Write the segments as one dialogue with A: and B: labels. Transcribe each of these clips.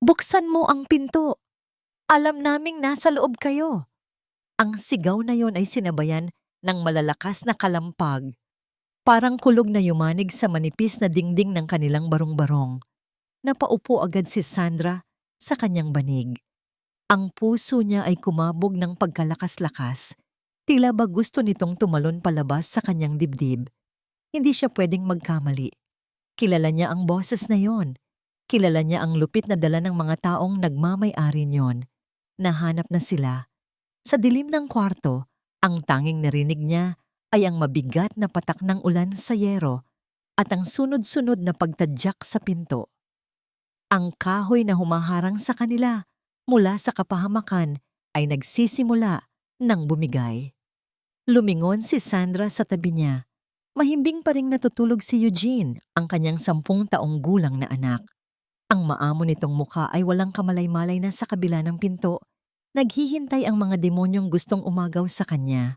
A: Buksan mo ang pinto. Alam naming nasa loob kayo. Ang sigaw na yon ay sinabayan ng malalakas na kalampag. Parang kulog na yumanig sa manipis na dingding ng kanilang barong-barong. Napaupo agad si Sandra sa kanyang banig. Ang puso niya ay kumabog ng pagkalakas-lakas. Tila ba gusto nitong tumalon palabas sa kanyang dibdib. Hindi siya pwedeng magkamali. Kilala niya ang boses na yon. Kilala niya ang lupit na dala ng mga taong nagmamay-ari niyon. Nahanap na sila. Sa dilim ng kwarto, ang tanging narinig niya ay ang mabigat na patak ng ulan sa yero at ang sunod-sunod na pagtadyak sa pinto. Ang kahoy na humaharang sa kanila mula sa kapahamakan ay nagsisimula ng bumigay. Lumingon si Sandra sa tabi niya. Mahimbing pa ring natutulog si Eugene, ang kanyang 10 taong gulang na anak. Ang maamo nitong muka ay walang kamalay-malay na sa kabila ng pinto. Naghihintay ang mga demonyong gustong umagaw sa kanya.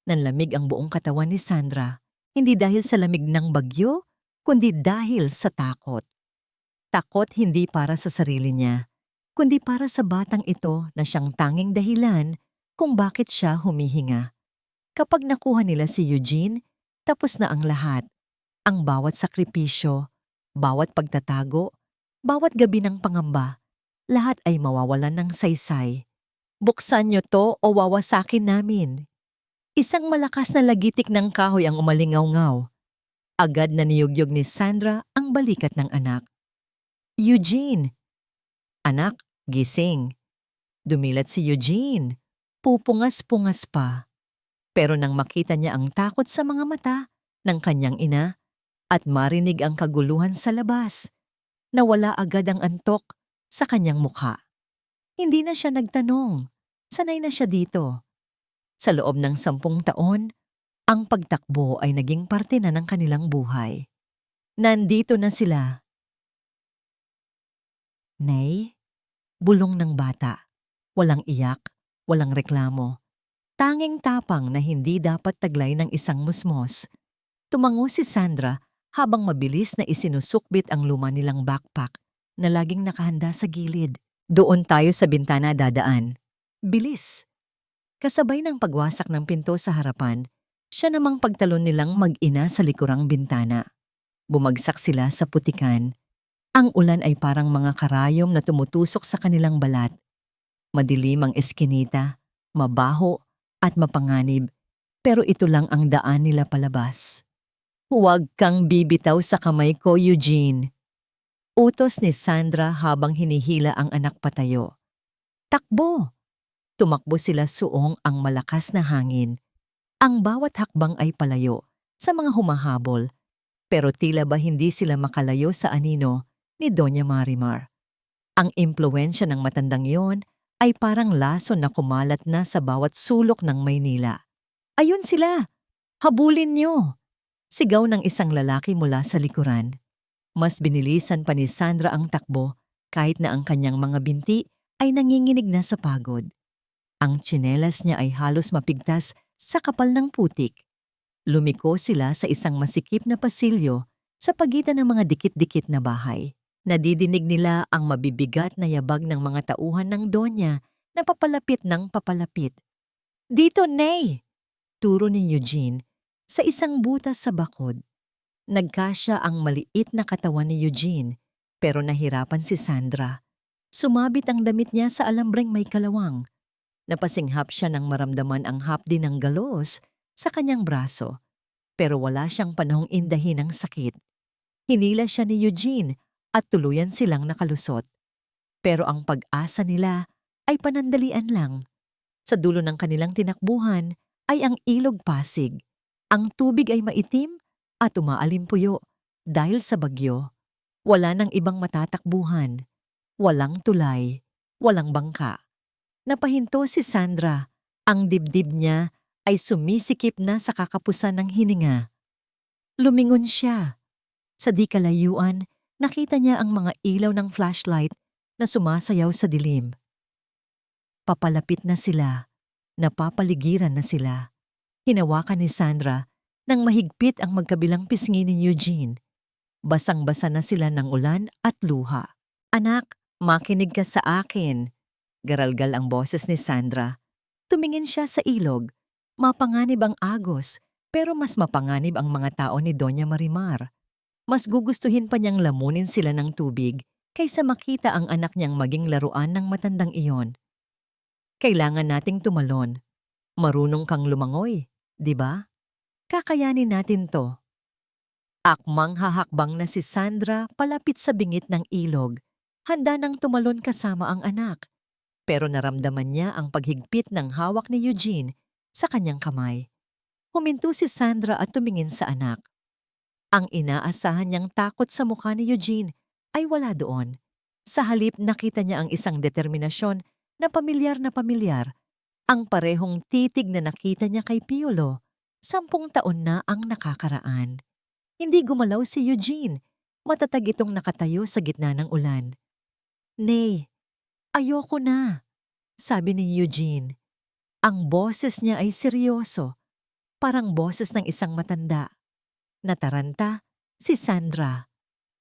A: Nanlamig ang buong katawan ni Sandra, hindi dahil sa lamig ng bagyo, kundi dahil sa takot. Takot hindi para sa sarili niya, kundi para sa batang ito na siyang tanging dahilan kung bakit siya humihinga. Kapag nakuha nila si Eugene, tapos na ang lahat. Ang bawat sakripisyo, bawat pagtatago, bawat gabi ng pangamba, lahat ay mawawalan ng saysay. Buksan niyo to o wawasakin namin. Isang malakas na lagitik ng kahoy ang umalingaw-ngaw. Agad na niyugyog ni Sandra ang balikat ng anak. Eugene! Anak, gising. Dumilat si Eugene. Pupungas-pungas pa. Pero nang makita niya ang takot sa mga mata ng kanyang ina at marinig ang kaguluhan sa labas, nawala agad ang antok sa kanyang mukha. Hindi na siya nagtanong. Sanay na siya dito. Sa loob ng 10 taon, ang pagtakbo ay naging parte na ng kanilang buhay. Nandito na sila. Nay, bulong ng bata. Walang iyak, walang reklamo. Tanging tapang na hindi dapat taglay ng isang musmos. Tumango si Sandra habang mabilis na isinusukbit ang luma nilang backpack na laging nakahanda sa gilid. Doon tayo sa bintana dadaan. Bilis! Kasabay ng pagwasak ng pinto sa harapan, siya namang pagtalon nilang mag-ina sa likurang bintana. Bumagsak sila sa putikan. Ang ulan ay parang mga karayom na tumutusok sa kanilang balat. Madilim ang eskinita, mabaho at mapanganib, pero ito lang ang daan nila palabas. Huwag kang bibitaw sa kamay ko, Eugene. Utos ni Sandra habang hinihila ang anak patayo. Takbo! Tumakbo sila suong ang malakas na hangin. Ang bawat hakbang ay palayo sa mga humahabol, pero tila ba hindi sila makalayo sa anino ni Doña Marimar. Ang impluwensya ng matandang yon ay parang lason na kumalat na sa bawat sulok ng Maynila. Ayun sila! Habulin niyo! Sigaw ng isang lalaki mula sa likuran. Mas binilisan pa ni Sandra ang takbo kahit na ang kanyang mga binti ay nanginginig na sa pagod. Ang tsinelas niya ay halos mapigtas sa kapal ng putik. Lumiko sila sa isang masikip na pasilyo sa pagitan ng mga dikit-dikit na bahay. Nadidinig nila ang mabibigat na yabag ng mga tauhan ng donya na papalapit ng papalapit. Dito, Nay! Turo ni Eugene sa isang butas sa bakod. Nagkasya ang maliit na katawan ni Eugene, pero nahirapan si Sandra. Sumabit ang damit niya sa alambreng may kalawang. Napasinghap siya nang maramdaman ang hapdi ng galos sa kanyang braso, pero wala siyang panahong indahin ng sakit. Hinila siya ni Eugene at tuluyan silang nakalusot. Pero ang pag-asa nila ay panandalian lang. Sa dulo ng kanilang tinakbuhan ay ang ilog Pasig. Ang tubig ay maitim at umaalimpuyo dahil sa bagyo. Wala nang ibang matatakbuhan. Walang tulay. Walang bangka. Napahinto si Sandra. Ang dibdib niya ay sumisikip na sa kakapusan ng hininga. Lumingon siya. Sa di kalayuan, nakita niya ang mga ilaw ng flashlight na sumasayaw sa dilim. Papalapit na sila. Napapaligiran na sila. Hinawakan ni Sandra nang mahigpit ang magkabilang pisngi ni Eugene. Basang-basa na sila ng ulan at luha. Anak, Makinig ka sa akin. Garalgal ang boses ni Sandra. Tumingin siya sa ilog. Mapanganib ang agos, pero mas mapanganib ang mga tao ni Doña Marimar. Mas gugustuhin pa niyang lamunin sila ng tubig kaysa makita ang anak niyang maging laruan ng matandang iyon. Kailangan nating tumalon. Marunong kang lumangoy, di ba? Kakayanin natin to. Akmang hahakbang na si Sandra palapit sa bingit ng ilog. Handa nang tumalon kasama ang anak. Pero naramdaman niya ang paghigpit ng hawak ni Eugene sa kanyang kamay. Huminto si Sandra at tumingin sa anak. Ang inaasahan niyang takot sa mukha ni Eugene ay wala doon. Sa halip nakita niya ang isang determinasyon na pamilyar, ang parehong titig na nakita niya kay Piolo. 10 taon na ang nakakaraan. Hindi gumalaw si Eugene. Matatag itong nakatayo sa gitna ng ulan. "Nay, ayoko na," sabi ni Eugene. Ang boses niya ay seryoso, parang boses ng isang matanda. Nataranta si Sandra.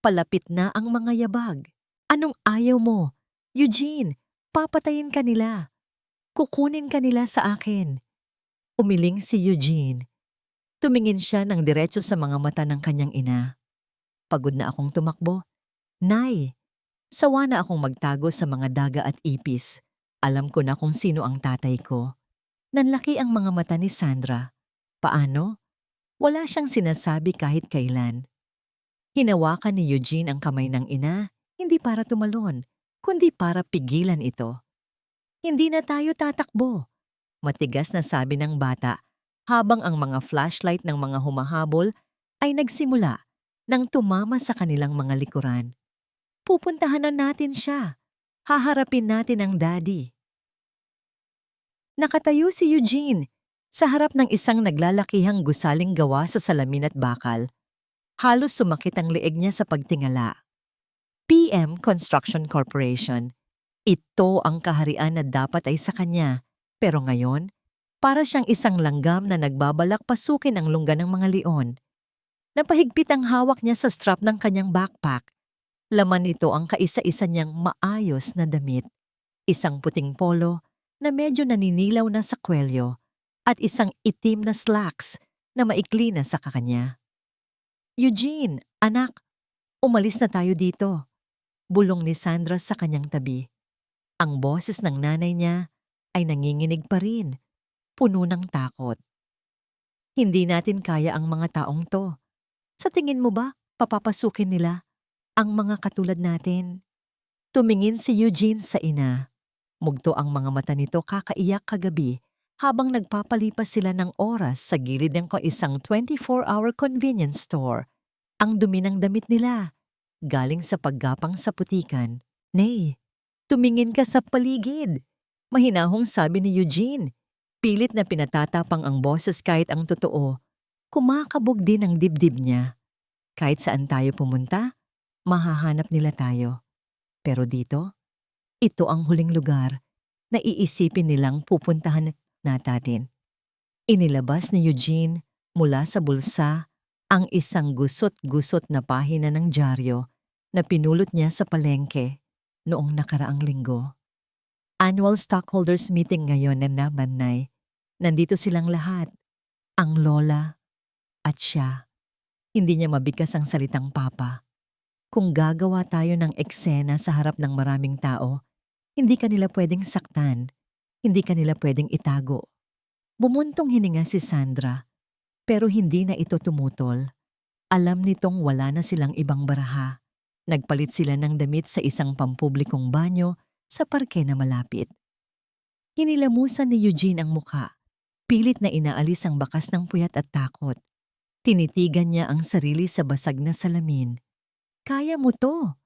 A: Palapit na ang mga yabag. "Anong ayaw mo? Eugene, papatayin ka nila. Kukunin ka nila sa akin." Umiling si Eugene. Tumingin siya ng diretso sa mga mata ng kanyang ina. "Pagod na akong tumakbo. Nay, sawa na akong magtago sa mga daga at ipis. Alam ko na kung sino ang tatay ko." Nanlaki ang mga mata ni Sandra. Paano? Wala siyang sinasabi kahit kailan. Hinawakan ni Eugene ang kamay ng ina, hindi para tumalon, kundi para pigilan ito. "Hindi na tayo tatakbo," matigas na sabi ng bata, habang ang mga flashlight ng mga humahabol ay nagsimula nang tumama sa kanilang mga likuran. "Pupuntahan na natin siya. Haharapin natin ang daddy." Nakatayo si Eugene sa harap ng isang naglalakihang gusaling gawa sa salamin at bakal. Halos sumakit ang leeg niya sa pagtingala. PM Construction Corporation. Ito ang kaharian na dapat ay sa kanya. Pero ngayon, para siyang isang langgam na nagbabalak pasukin ang lungga ng mga leon. Napahigpit ang hawak niya sa strap ng kanyang backpack. Laman nito ang kaisa-isa niyang maayos na damit. Isang puting polo na medyo naninilaw na sa kwelyo at isang itim na slacks na maikli na sa kakanya. "Eugene, anak, umalis na tayo dito," bulong ni Sandra sa kanyang tabi. Ang boses ng nanay niya ay nanginginig pa rin, puno ng takot. "Hindi natin kaya ang mga taong to. Sa tingin mo ba, papapasukin nila ang mga katulad natin?" Tumingin si Eugene sa ina. Mugto ang mga mata nito kakaiyak kagabi habang nagpapalipas sila ng oras sa gilid ng isang 24-hour convenience store. Ang dumi ng damit nila, galing sa paggapang sa putikan. "Nay, tumingin ka sa paligid," mahinahong sabi ni Eugene. Pilit na pinatatapang ang boses kahit ang totoo. Kumakabog din ang dibdib niya. Kahit saan tayo pumunta, mahahanap nila tayo. Pero dito, ito ang huling lugar na iisipin nilang pupuntahan natin. Inilabas ni Eugene mula sa bulsa ang isang gusot-gusot na pahina ng dyaryo na pinulot niya sa palengke noong nakaraang linggo. Annual stockholders meeting ngayon na naman, Nay. Nandito silang lahat. Ang lola at siya. Hindi niya mabigkas ang salitang papa. Kung gagawa tayo ng eksena sa harap ng maraming tao, hindi kanila pwedeng saktan, hindi kanila pwedeng itago. Bumuntong hininga si Sandra, pero hindi na ito tumutol. Alam nitong wala na silang ibang baraha. Nagpalit sila ng damit sa isang pampublikong banyo sa parke na malapit. Hinilamusan ni Eugene ang muka. Pilit na inaalis ang bakas ng puyat at takot. Tinitigan niya ang sarili sa basag na salamin. "Kaya mo to,"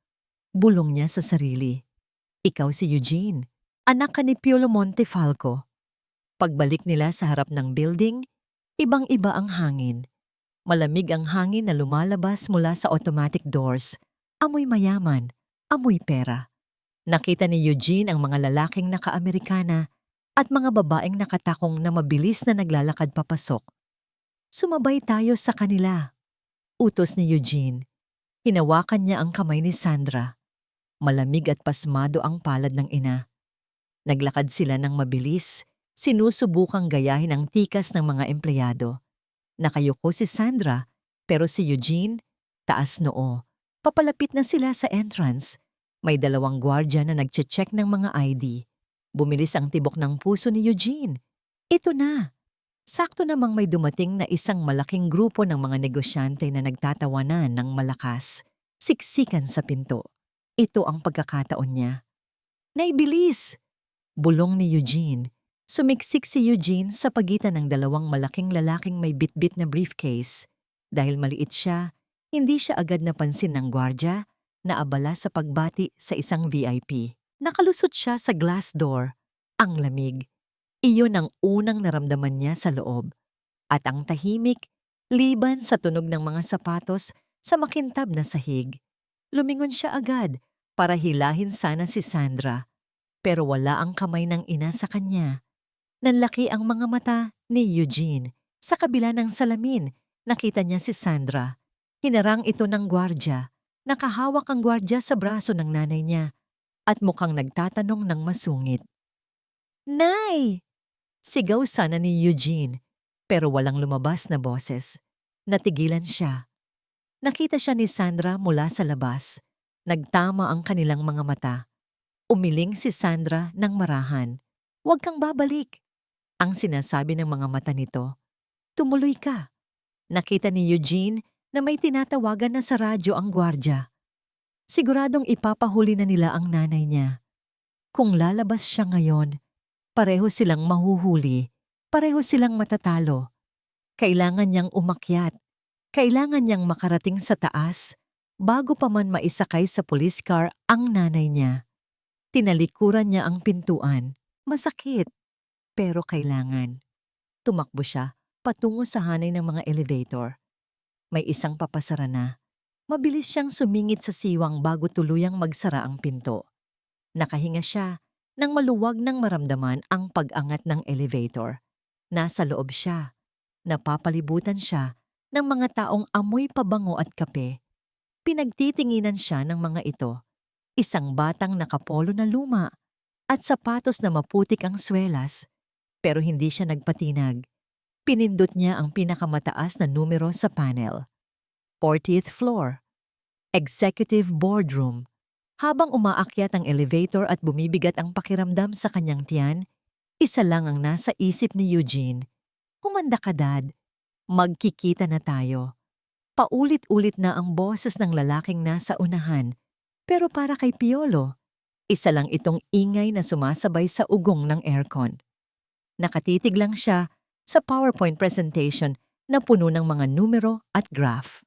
A: bulong niya sa sarili. "Ikaw si Eugene, anak ka ni Piolo Montefalco." Pagbalik nila sa harap ng building, ibang-iba ang hangin. Malamig ang hangin na lumalabas mula sa automatic doors. Amoy mayaman, amoy pera. Nakita ni Eugene ang mga lalaking naka-Amerikana at mga babaeng nakatakong na mabilis na naglalakad papasok. "Sumabay tayo sa kanila," utos ni Eugene. Hinawakan niya ang kamay ni Sandra. Malamig at pasmado ang palad ng ina. Naglakad sila ng mabilis, sinusubukang gayahin ang tikas ng mga empleyado. Nakayuko si Sandra, pero si Eugene, taas noo. Papalapit na sila sa entrance. May dalawang gwardya na nagche-check ng mga ID. Bumilis ang tibok ng puso ni Eugene. Ito na! Sakto namang may dumating na isang malaking grupo ng mga negosyante na nagtatawanan ng malakas. Siksikan sa pinto. Ito ang pagkakataon niya. Naibilis! Bulong ni Eugene. Sumiksik si Eugene sa pagitan ng dalawang malaking lalaking may bitbit na briefcase. Dahil maliit siya, hindi siya agad napansin ng gwardya na abala sa pagbati sa isang VIP. Nakalusot siya sa glass door. Ang lamig. Iyon ang unang naramdaman niya sa loob. At ang tahimik, liban sa tunog ng mga sapatos sa makintab na sahig. Lumingon siya agad para hilahin sana si Sandra. Pero wala ang kamay ng ina sa kanya. Nanlaki ang mga mata ni Eugene. Sa kabila ng salamin, nakita niya si Sandra. Hinarang ito ng gwardya. Nakahawak ang gwardya sa braso ng nanay niya at mukhang nagtatanong ng masungit. Nay! Sigaw sana ni Eugene, pero walang lumabas na boses. Natigilan siya. Nakita siya ni Sandra mula sa labas. Nagtama ang kanilang mga mata. Umiling si Sandra ng marahan. Huwag kang babalik. Ang sinasabi ng mga mata nito. Tumuloy ka. Nakita ni Eugene na may tinatawagan na sa radyo ang gwardya. Siguradong ipapahuli na nila ang nanay niya. Kung lalabas siya ngayon, pareho silang mahuhuli, pareho silang matatalo. Kailangan niyang umakyat, kailangan niyang makarating sa taas bago pa man maisakay sa police car ang nanay niya. Tinalikuran niya ang pintuan. Masakit, pero kailangan. Tumakbo siya patungo sa hanay ng mga elevator. May isang papasara na. Mabilis siyang sumingit sa siwang bago tuluyang magsara ang pinto. Nakahinga siya nang maluwag nang maramdaman ang pag-angat ng elevator. Nasa loob siya. Napapalibutan siya ng mga taong amoy pabango at kape. Pinagtitinginan siya ng mga ito. Isang batang nakapolo na luma at sapatos na maputik ang swelas. Pero hindi siya nagpatinag. Pinindot niya ang pinakamataas na numero sa panel. 40th floor. Executive boardroom. Habang umaakyat ang elevator at bumibigat ang pakiramdam sa kanyang tiyan, isa lang ang nasa isip ni Eugene. Humanda ka, Dad. Magkikita na tayo. Paulit-ulit na ang boses ng lalaking nasa unahan. Pero para kay Piolo, isa lang itong ingay na sumasabay sa ugong ng aircon. Nakatitig lang siya sa PowerPoint presentation na puno ng mga numero at graph.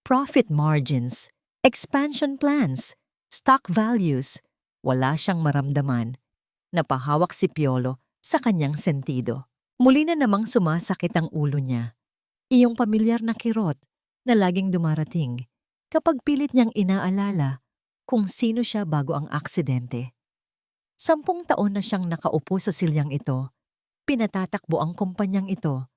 A: Profit margins, expansion plans, stock values, wala siyang maramdaman. Napahawak si Piolo sa kanyang sentido. Muli na namang sumasakit ang ulo niya. Iyong pamilyar na kirot na laging dumarating kapag pilit niyang inaalala kung sino siya bago ang aksidente. 10 taon na siyang nakaupo sa silyang ito. Pinatatakbo ang kumpanyang ito.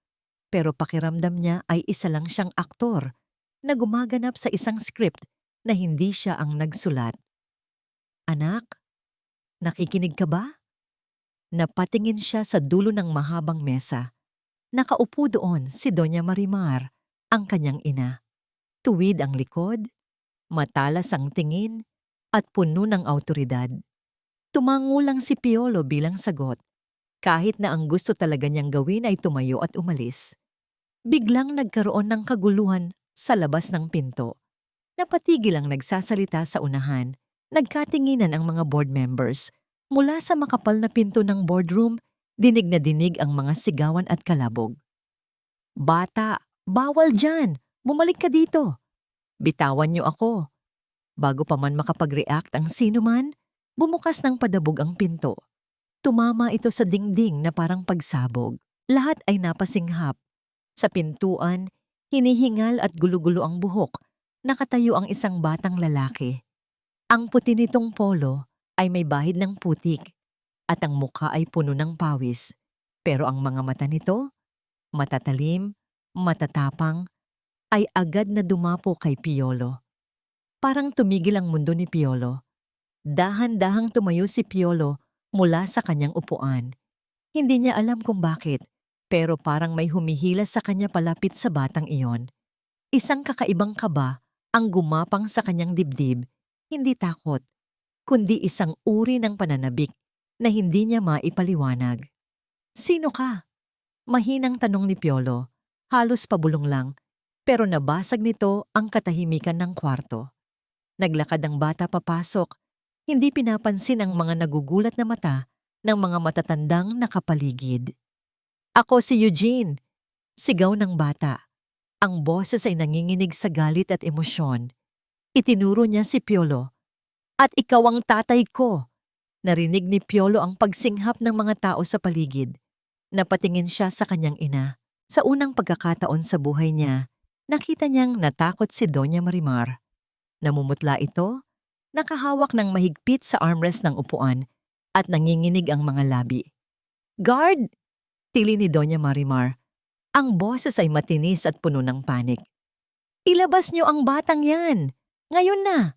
A: Pero pakiramdam niya ay isa lang siyang aktor na gumaganap sa isang script na hindi siya ang nagsulat. Anak, nakikinig ka ba? Napatingin siya sa dulo ng mahabang mesa. Nakaupo doon si Doña Marimar, ang kanyang ina. Tuwid ang likod, matalas ang tingin, at puno ng awtoridad. Tumango lang si Piolo bilang sagot, kahit na ang gusto talaga niyang gawin ay tumayo at umalis. Biglang nagkaroon ng kaguluhan sa labas ng pinto. Napatigil ang nagsasalita sa unahan. Nagkatinginan ang mga board members. Mula sa makapal na pinto ng boardroom, dinig na dinig ang mga sigawan at kalabog. Bata, bawal dyan! Bumalik ka dito! Bitawan niyo ako! Bago pa man makapag-react ang sinuman, bumukas ng padabog ang pinto. Tumama ito sa dingding na parang pagsabog. Lahat ay napasinghap. Sa pintuan, hinihingal at gulo-gulo ang buhok. Nakatayo ang isang batang lalaki. Ang puti nitong polo ay may bahid ng putik at ang mukha ay puno ng pawis. Pero ang mga mata nito, matatalim, matatapang, ay agad na dumapo kay Piolo. Parang tumigil ang mundo ni Piolo. Dahan-dahang tumayo si Piolo mula sa kanyang upuan. Hindi niya alam kung bakit, pero parang may humihila sa kanya palapit sa batang iyon. Isang kakaibang kaba ang gumapang sa kanyang dibdib, hindi takot, kundi isang uri ng pananabik na hindi niya maipaliwanag. "Sino ka?" Mahinang tanong ni Piolo, halos pabulong lang, pero nabasag nito ang katahimikan ng kwarto. Naglakad ang bata papasok, hindi pinapansin ang mga nagugulat na mata ng mga matatandang nakapaligid. "Ako si Eugene," sigaw ng bata. Ang boses ay nanginginig sa galit at emosyon. Itinuro niya si Piolo. "At ikaw ang tatay ko." Narinig ni Piolo ang pagsinghap ng mga tao sa paligid. Napatingin siya sa kanyang ina. Sa unang pagkakataon sa buhay niya, nakita niyang natakot si Doña Marimar. Namumutla ito, nakahawak ng mahigpit sa armrest ng upuan at nanginginig ang mga labi. "Guard!" Tili ni Doña Marimar. Ang boses ay matinis at puno ng panik. "Ilabas niyo ang batang yan! Ngayon na!"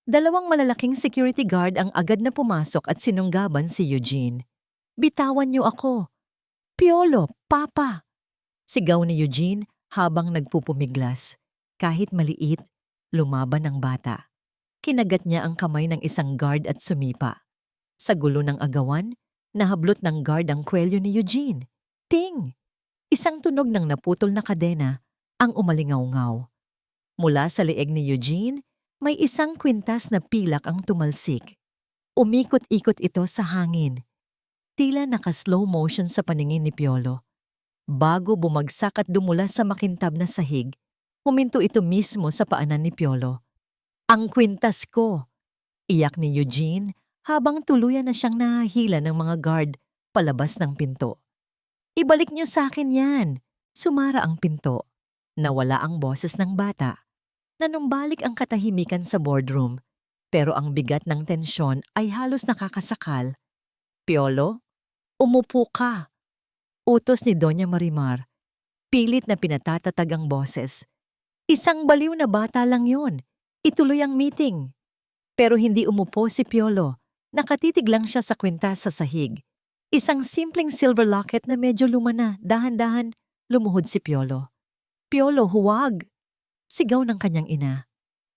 A: Dalawang malalaking security guard ang agad na pumasok at sinunggaban si Eugene. "Bitawan niyo ako! Piolo, Papa!" Sigaw ni Eugene habang nagpupumiglas. Kahit maliit, lumaban ang bata. Kinagat niya ang kamay ng isang guard at sumipa. Sa gulo ng agawan, nahablot ng guard ang kwelyo ni Eugene. Ting! Isang tunog ng naputol na kadena ang umalingaw-ngaw. Mula sa leeg ni Eugene, may isang kwintas na pilak ang tumalsik. Umikot-ikot ito sa hangin. Tila naka-slow motion sa paningin ni Piolo. Bago bumagsak at dumula sa makintab na sahig, huminto ito mismo sa paanan ni Piolo. "Ang kwintas ko!" Iyak ni Eugene habang tuluyan na siyang nahahila ng mga guard palabas ng pinto. "Ibalik niyo sa akin yan!" Sumara ang pinto. Nawala ang boses ng bata. Nanumbalik ang katahimikan sa boardroom, pero ang bigat ng tensyon ay halos nakakasakal. "Piolo, umupo ka!" Utos ni Doña Marimar. Pilit na pinatatatag ang boses. Isang baliw na bata lang yon. Ituloy ang meeting. Pero hindi umupo si Piolo. Nakatitig lang siya sa kwintas sa sahig. Isang simpleng silver locket na medyo luma na, dahan-dahan, lumuhod si Piolo. "Piolo, huwag!" Sigaw ng kanyang ina.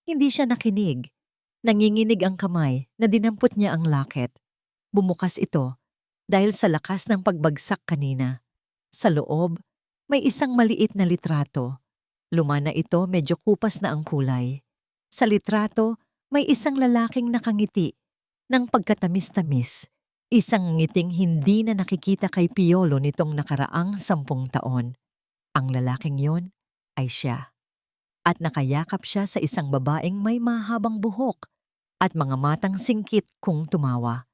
A: Hindi siya nakinig. Nanginginig ang kamay na dinampot niya ang locket. Bumukas ito dahil sa lakas ng pagbagsak kanina. Sa loob, may isang maliit na litrato. Luma na ito, medyo kupas na ang kulay. Sa litrato, may isang lalaking nakangiti ng pagkatamis-tamis. Isang ngiting hindi na nakikita kay Piolo nitong nakaraang 10 taon. Ang lalaking yon ay siya. At nakayakap siya sa isang babaeng may mahabang buhok at mga matang singkit kung tumawa.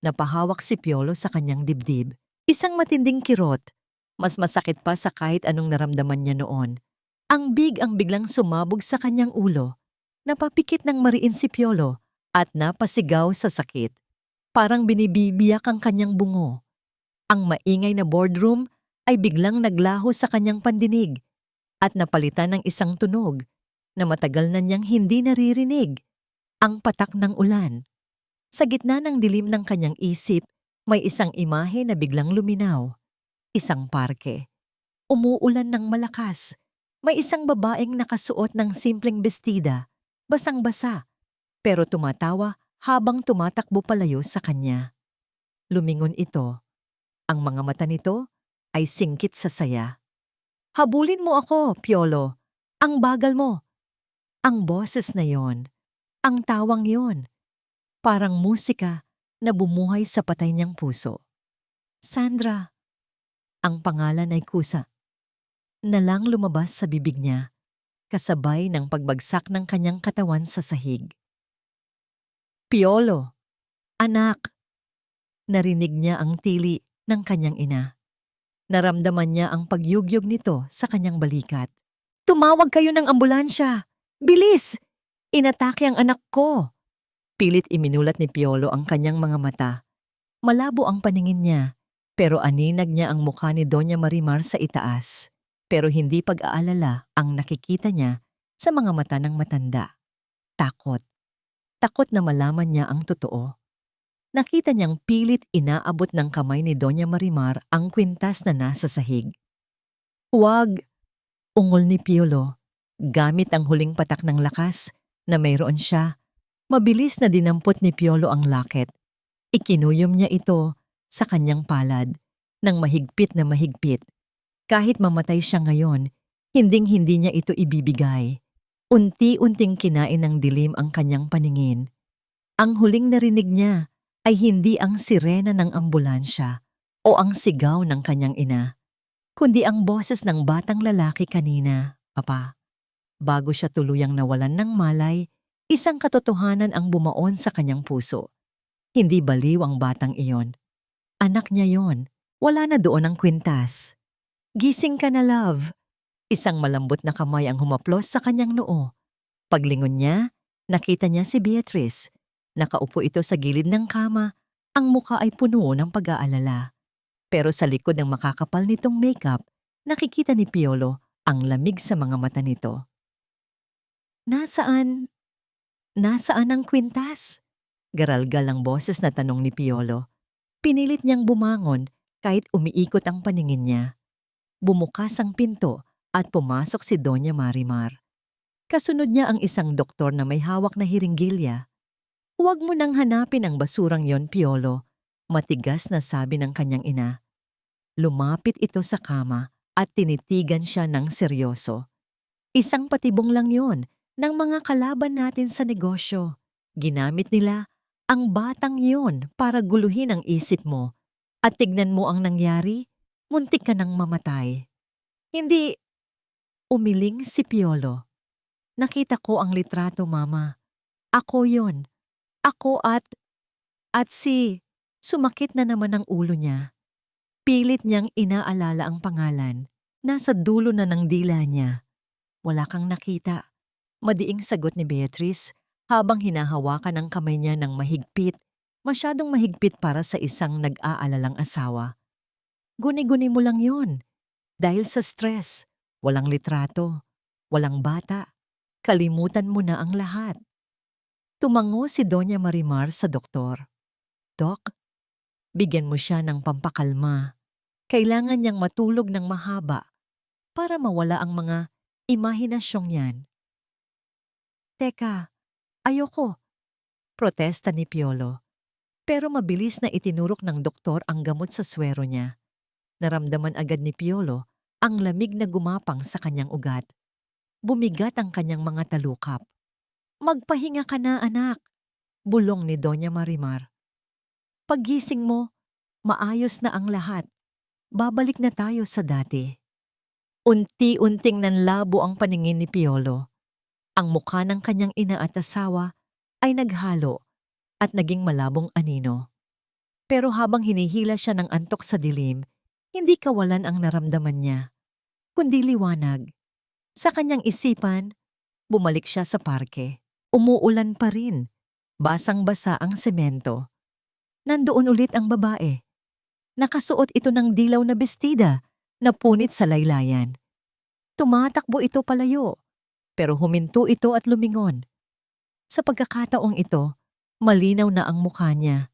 A: Napahawak si Piolo sa kanyang dibdib. Isang matinding kirot. Mas masakit pa sa kahit anong naramdaman niya noon. Ang biglang sumabog sa kanyang ulo. Napapikit ng mariin si Piolo at napasigaw sa sakit. Parang binibibiyak ang kanyang bungo. Ang maingay na boardroom ay biglang naglaho sa kanyang pandinig at napalitan ng isang tunog na matagal na niyang hindi naririnig. Ang patak ng ulan. Sa gitna ng dilim ng kanyang isip, may isang imahe na biglang luminaw. Isang parke. Umuulan ng malakas. May isang babaeng nakasuot ng simpleng bestida, basang-basa, pero tumatawa habang tumatakbo palayo sa kanya. Lumingon ito. Ang mga mata nito ay singkit sa saya. "Habulin mo ako, Piolo. Ang bagal mo." Ang boses na yon, ang tawang yon, parang musika na bumuhay sa patay niyang puso. "Sandra." Ang pangalan ay kusa na lang lumabas sa bibig niya, kasabay ng pagbagsak ng kanyang katawan sa sahig. "Piolo, anak." Narinig niya ang tili ng kanyang ina. Naramdaman niya ang pagyugyog nito sa kanyang balikat. "Tumawag kayo ng ambulansya! Bilis! Inatake ang anak ko!" Pilit iminulat ni Piolo ang kanyang mga mata. Malabo ang paningin niya, pero aninag niya ang mukha ni Doña Marimar sa itaas. Pero hindi pag-aalala ang nakikita niya sa mga mata ng matanda. Takot. Takot na malaman niya ang totoo. Nakita niyang pilit inaabot ng kamay ni Doña Marimar ang kwintas na nasa sahig. "Huwag!" ungol ni Piolo. Gamit ang huling patak ng lakas na mayroon siya, mabilis na dinampot ni Piolo ang locket. Ikinuyom niya ito sa kanyang palad ng mahigpit na mahigpit. Kahit mamatay siya ngayon, hinding-hindi niya ito ibibigay. Unti-unting kinain ng dilim ang kanyang paningin. Ang huling narinig niya ay hindi ang sirena ng ambulansya o ang sigaw ng kanyang ina, kundi ang boses ng batang lalaki kanina, "Papa." Bago siya tuluyang nawalan ng malay, isang katotohanan ang bumaon sa kanyang puso. Hindi baliw ang batang iyon. Anak niya yon. Wala na doon ang kwintas. "Gising ka na, love." Isang malambot na kamay ang humaplos sa kanyang noo. Paglingon niya, nakita niya si Beatrice. Nakaupo ito sa gilid ng kama. Ang muka ay puno ng pag-aalala. Pero sa likod ng makakapal nitong makeup, nakikita ni Piolo ang lamig sa mga mata nito. "Nasaan? Nasaan ang kwintas?" Garalgal ang boses na tanong ni Piolo. Pinilit niyang bumangon kahit umiikot ang paningin niya. Bumukas ang pinto at pumasok si Doña Marimar. Kasunod niya ang isang doktor na may hawak na hiringgilya. "Huwag mo nang hanapin ang basurang yon, Piolo," matigas na sabi ng kanyang ina. Lumapit ito sa kama at tinitigan siya ng seryoso. "Isang patibong lang yon ng mga kalaban natin sa negosyo. Ginamit nila ang batang yon para guluhin ang isip mo. At tignan mo ang nangyari, muntik ka nang mamatay." "Hindi," umiling si Piolo. "Nakita ko ang litrato, Mama. Ako yon. Ako at si..." Sumakit na naman ang ulo niya. Pilit niyang inaalala ang pangalan. Nasa dulo na ng dila niya. "Wala kang nakita," madiing sagot ni Beatrice habang hinahawakan ang kamay niya ng mahigpit, masyadong mahigpit para sa isang nag-aalalang asawa. "Guni-guni mo lang yon. Dahil sa stress, walang litrato, walang bata. Kalimutan mo na ang lahat." Tumango si Doña Marimar sa doktor. "Dok, bigyan mo siya ng pampakalma. Kailangan niyang matulog ng mahaba para mawala ang mga imahinasyong yan." "Teka, ayoko," protesta ni Piolo. Pero mabilis na itinurok ng doktor ang gamot sa swero niya. Naramdaman agad ni Piolo ang lamig na gumapang sa kanyang ugat. Bumigat ang kanyang mga talukap. "Magpahinga ka na, anak," bulong ni Doña Marimar. "Paggising mo, maayos na ang lahat. Babalik na tayo sa dati." Unti-unting nanlabo ang paningin ni Piolo. Ang mukha ng kanyang ina at asawa ay naghalo at naging malabong anino. Pero habang hinihila siya ng antok sa dilim, hindi kawalan ang naramdaman niya, kundi liwanag. Sa kanyang isipan, bumalik siya sa parke. Umuulan pa rin. Basang-basa ang semento. Nandoon ulit ang babae. Nakasuot ito ng dilaw na bestida na punit sa laylayan. Tumatakbo ito palayo, pero huminto ito at lumingon. Sa pagkakataong ito, malinaw na ang mukha niya.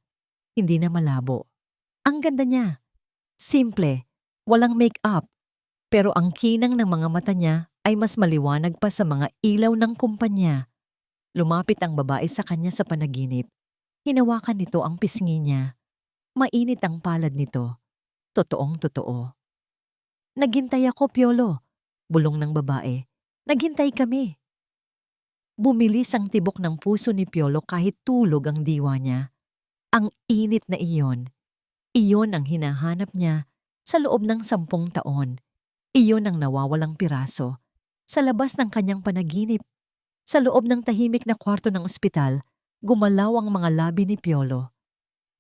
A: Hindi na malabo. Ang ganda niya. Simple, walang make-up. Pero ang kinang ng mga mata niya ay mas maliwanag pa sa mga ilaw ng kumpanya. Lumapit ang babae sa kanya sa panaginip. Hinawakan nito ang pisngi niya. Mainit ang palad nito. Totoong totoo. "Naghintay ako, Piolo," bulong ng babae. "Naghintay kami." Bumilis ang tibok ng puso ni Piolo kahit tulog ang diwa niya. Ang init na iyon. Iyon ang hinahanap niya sa loob ng 10 taon. Iyon ang nawawalang piraso. Sa labas ng kanyang panaginip, sa loob ng tahimik na kwarto ng ospital, gumalaw ang mga labi ni Piolo.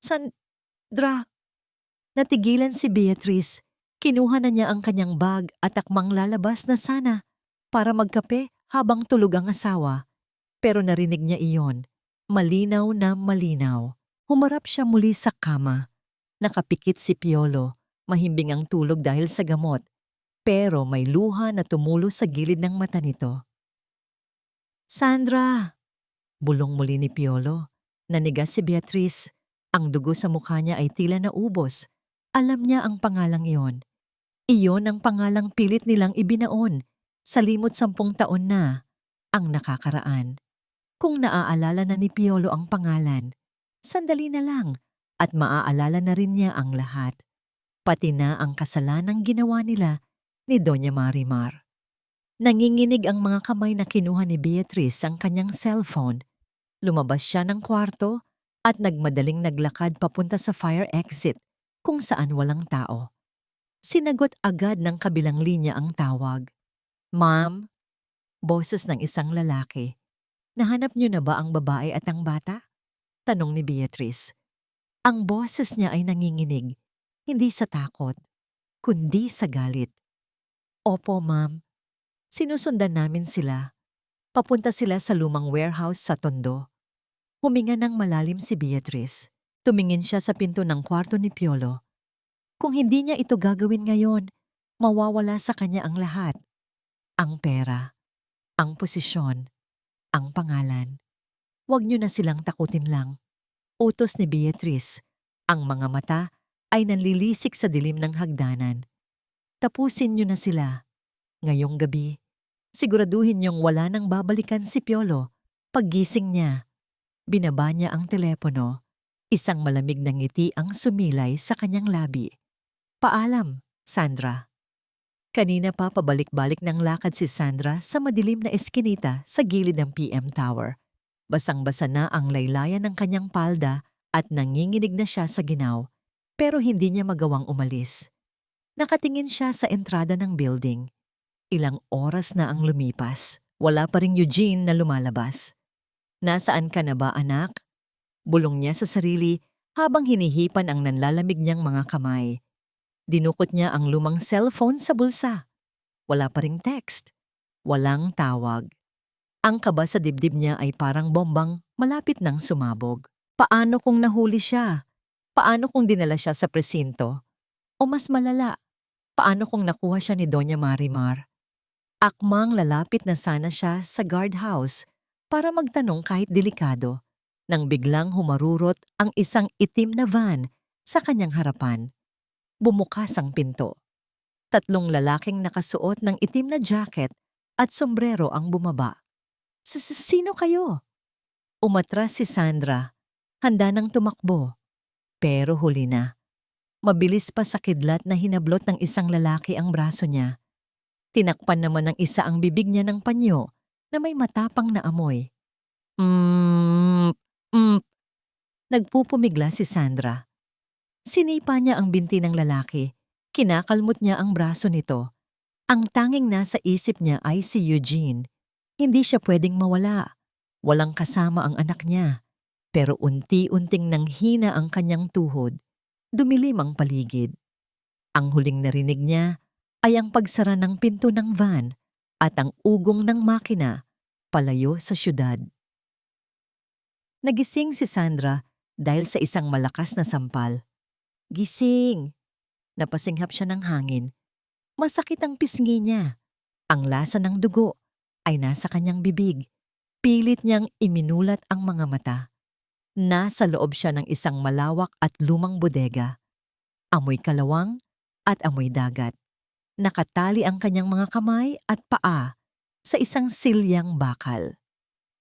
A: "Sandra!" Natigilan si Beatrice. Kinuha na niya ang kanyang bag at akmang lalabas na sana para magkape habang tulog ang asawa. Pero narinig niya iyon. Malinaw na malinaw. Humarap siya muli sa kama. Nakapikit si Piolo. Mahimbing ang tulog dahil sa gamot. Pero may luha na tumulo sa gilid ng mata nito. "Sandra!" Bulong muli ni Piolo. Nanigas si Beatrice. Ang dugo sa mukha niya ay tila naubos. Alam niya ang pangalang iyon. Iyon ang pangalang pilit nilang ibinaon sa limot 10 taon na ang nakakaraan. Kung naaalala na ni Piolo ang pangalan, sandali na lang at maaalala na rin niya ang lahat. Pati na ang kasalanang ginawa nila ni Doña Marimar. Nanginginig ang mga kamay na kinuha ni Beatrice ang kanyang cellphone. Lumabas siya ng kwarto at nagmadaling naglakad papunta sa fire exit kung saan walang tao. Sinagot agad ng kabilang linya ang tawag. Ma'am? Boses ng isang lalaki. Nahanap niyo na ba ang babae at ang bata? Tanong ni Beatrice. Ang boses niya ay nanginginig, hindi sa takot, kundi sa galit. Opo, ma'am. Sinusundan namin sila. Papunta sila sa lumang warehouse sa Tondo. Huminga ng malalim si Beatrice. Tumingin siya sa pinto ng kwarto ni Piolo. Kung hindi niya ito gagawin ngayon, mawawala sa kanya ang lahat. Ang pera, ang posisyon, ang pangalan. Huwag niyo na silang takutin lang. Utos ni Beatrice. Ang mga mata ay nanlilisik sa dilim ng hagdanan. Tapusin niyo na sila. Ngayong gabi, siguraduhin niyong wala nang babalikan si Piolo. Paggising niya, binaba niya ang telepono. Isang malamig na ngiti ang sumilay sa kanyang labi. Paalam, Sandra. Kanina pa pabalik-balik ng lakad si Sandra sa madilim na eskinita sa gilid ng PM Tower. Basang-basa na ang laylayan ng kanyang palda at nanginginig na siya sa ginaw, pero hindi niya magawang umalis. Nakatingin siya sa entrada ng building. Ilang oras na ang lumipas. Wala pa ring Eugene na lumalabas. Nasaan ka na ba, anak? Bulong niya sa sarili habang hinihipan ang nanlalamig niyang mga kamay. Dinukot niya ang lumang cellphone sa bulsa. Wala pa ring text. Walang tawag. Ang kaba sa dibdib niya ay parang bombang malapit nang sumabog. Paano kung nahuli siya? Paano kung dinala siya sa presinto? O mas malala, paano kung nakuha siya ni Doña Marimar? Akmang lalapit na sana siya sa guardhouse para magtanong kahit delikado nang biglang humarurot ang isang itim na van sa kanyang harapan. Bumukas ang pinto. 3 lalaking nakasuot ng itim na jacket at sombrero ang bumaba. Sino kayo? Umatras si Sandra, handa nang tumakbo. Pero huli na. Mabilis pa sa kidlat na hinablot ng isang lalaki ang braso niya. Tinakpan naman ng isa ang bibig niya ng panyo na may matapang na amoy. Nagpupumigla si Sandra. Sinipa niya ang binti ng lalaki. Kinakalmot niya ang braso nito. Ang tanging nasa isip niya ay si Eugene. Hindi siya pwedeng mawala. Walang kasama ang anak niya. Pero unti-unting nanghina ang kanyang tuhod. Dumilim ang paligid. Ang huling narinig niya ay ang pagsara ng pinto ng van at ang ugong ng makina palayo sa syudad. Nagising si Sandra dahil sa isang malakas na sampal. Gising! Napasinghap siya ng hangin. Masakit ang pisngi niya. Ang lasa ng dugo ay nasa kanyang bibig. Pilit niyang iminulat ang mga mata. Nasa loob siya ng isang malawak at lumang bodega. Amoy kalawang at amoy dagat. Nakatali ang kanyang mga kamay at paa sa isang silyang bakal.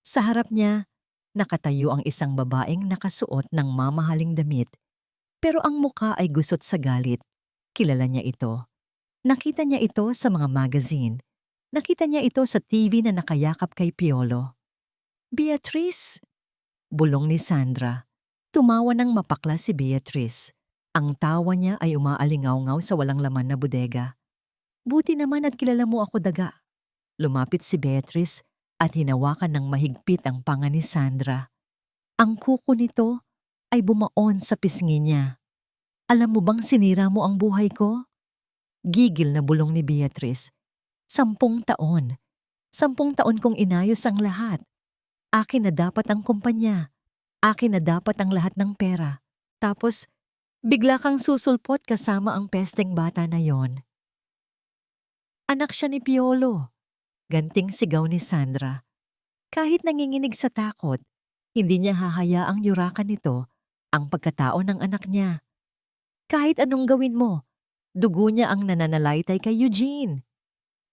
A: Sa harap niya, nakatayo ang isang babaeng nakasuot ng mamahaling damit. Pero ang muka ay gusot sa galit. Kilala niya ito. Nakita niya ito sa mga magazine. Nakita niya ito sa TV na nakayakap kay Piolo. Beatrice! Bulong ni Sandra. Tumawa ng mapakla si Beatrice. Ang tawa niya ay umaalingaw-ngaw sa walang laman na bodega. Buti naman at kilala mo ako, daga. Lumapit si Beatrice at hinawakan ng mahigpit ang panga ni Sandra. Ang kuko nito ay bumaon sa pisngi niya. Alam mo bang sinira mo ang buhay ko? Gigil na bulong ni Beatrice. 10 taon. 10 taon kong inayos ang lahat. Akin na dapat ang kumpanya. Akin na dapat ang lahat ng pera. Tapos, bigla kang susulpot kasama ang pesteng bata na yon. Anak siya ni Piolo. Ganting sigaw ni Sandra. Kahit nanginginig sa takot, Hindi niya hahayaang yurakan nito ang pagkatao ng anak niya. Kahit anong gawin mo, dugo niya ang nananalaytay kay Eugene.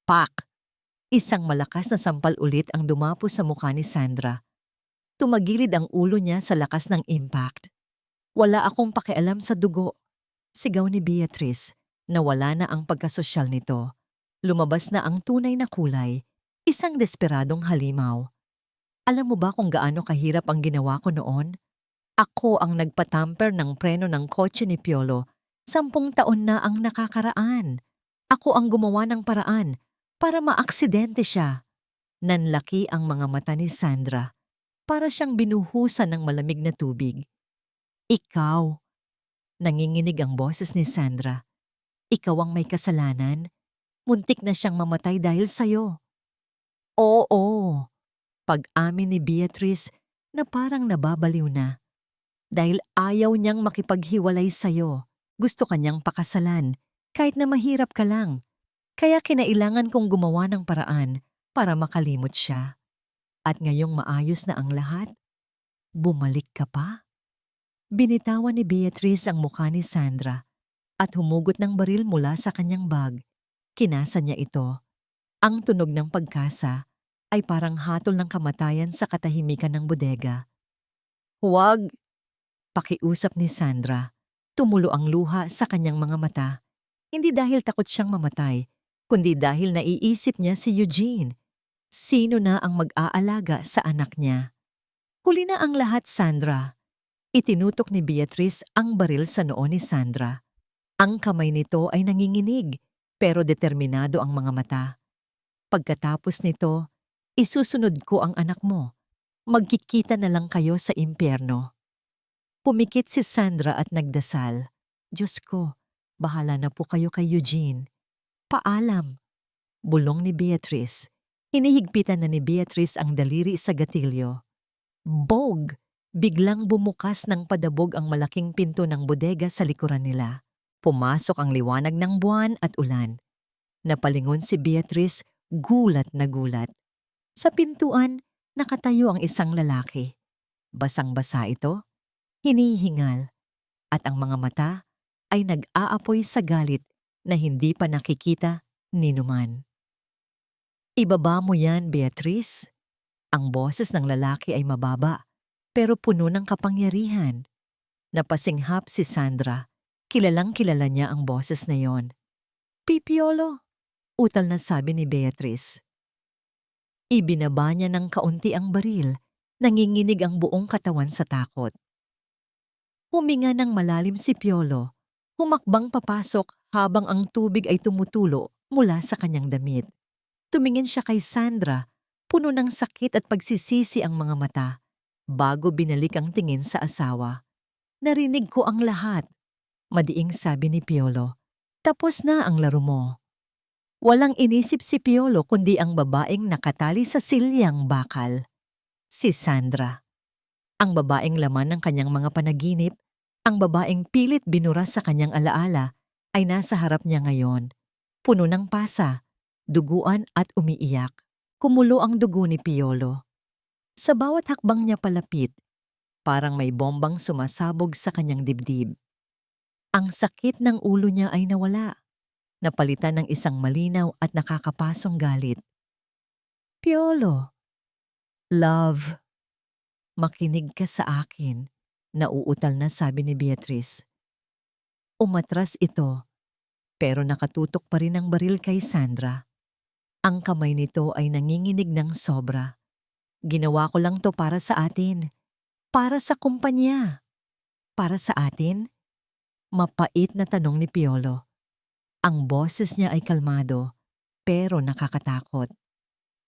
A: Pak! Isang malakas na sampal ulit ang dumapo sa mukha ni Sandra. Tumagilid ang ulo niya sa lakas ng impact. Wala akong pakialam sa dugo. Sigaw ni Beatrice na wala na ang pagkasosyal nito. Lumabas na ang tunay na kulay, isang desperadong halimaw. Alam mo ba kung gaano kahirap ang ginawa ko noon? Ako ang nagpatamper ng preno ng kotse ni Piolo. 10 taon na ang nakakaraan. Ako ang gumawa ng paraan para maaksidente siya. Nanlaki ang mga mata ni Sandra. Para siyang binuhusan ng malamig na tubig. Ikaw, nanginginig ang boses ni Sandra. Ikaw ang may kasalanan. Muntik na siyang mamatay dahil sa'yo. Oo, pag-amin ni Beatrice na parang nababaliw na. Dahil ayaw niyang makipaghiwalay sa'yo. Gusto kanyang pakasalan, kahit na mahirap ka lang. Kaya kinailangan kong gumawa ng paraan para makalimot siya. At ngayong maayos na ang lahat, bumalik ka pa? Binitawan ni Beatrice ang mukha ni Sandra at humugot ng baril mula sa kanyang bag. Kinasa niya ito. Ang tunog ng pagkasa ay parang hatol ng kamatayan sa katahimikan ng bodega. Huwag! Pakiusap ni Sandra. Tumulo ang luha sa kanyang mga mata. Hindi dahil takot siyang mamatay, kundi dahil naiisip niya si Eugene. Sino na ang mag-aalaga sa anak niya? Huli na ang lahat, Sandra. Itinutok ni Beatrice ang baril sa noo ni Sandra. Ang kamay nito ay nanginginig, pero determinado ang mga mata. Pagkatapos nito, isusunod ko ang anak mo. Magkikita na lang kayo sa impyerno. Pumikit si Sandra at nagdasal. Diyos ko, bahala na po kayo kay Eugene. Paalam. Bulong ni Beatrice. Hinihigpitan na ni Beatrice ang daliri sa gatilyo. Bog! Biglang bumukas ng padabog ang malaking pinto ng bodega sa likuran nila. Pumasok ang liwanag ng buwan at ulan. Napalingon si Beatrice, gulat na gulat. Sa pintuan, nakatayo ang isang lalaki. Basang-basa ito, hinihingal, at ang mga mata ay nag-aapoy sa galit na hindi pa nakikita ni numan. Ibaba mo yan, Beatrice. Ang boses ng lalaki ay mababa, pero puno ng kapangyarihan. Napasinghap si Sandra. Kilalang-kilala niya ang boses na yon. Pipiolo, utal na sabi ni Beatrice. Ibinaba niya ng kaunti ang baril, nanginginig ang buong katawan sa takot. Huminga ng malalim si Piolo, humakbang papasok habang ang tubig ay tumutulo mula sa kanyang damit. Tumingin siya kay Sandra, puno ng sakit at pagsisisi ang mga mata, bago binalik ang tingin sa asawa. Narinig ko ang lahat, madiing sabi ni Piolo. Tapos na ang laro mo. Walang inisip si Piolo kundi ang babaeng nakatali sa silyang bakal. Si Sandra. Ang babaeng laman ng kanyang mga panaginip, ang babaeng pilit binura sa kanyang alaala, ay nasa harap niya ngayon. Puno ng pasa, duguan at umiiyak. Kumulo ang dugo ni Piolo. Sa bawat hakbang niya palapit, parang may bombang sumasabog sa kanyang dibdib. Ang sakit ng ulo niya ay nawala. Napalitan ng isang malinaw at nakakapasong galit. Piolo, love, makinig ka sa akin, nauutal na sabi ni Beatrice. Umatras ito, pero nakatutok pa rin ang baril kay Sandra. Ang kamay nito ay nanginginig ng sobra. Ginawa ko lang to para sa atin. Para sa kumpanya. Para sa atin? Mapait na tanong ni Piolo. Ang boses niya ay kalmado, pero nakakatakot.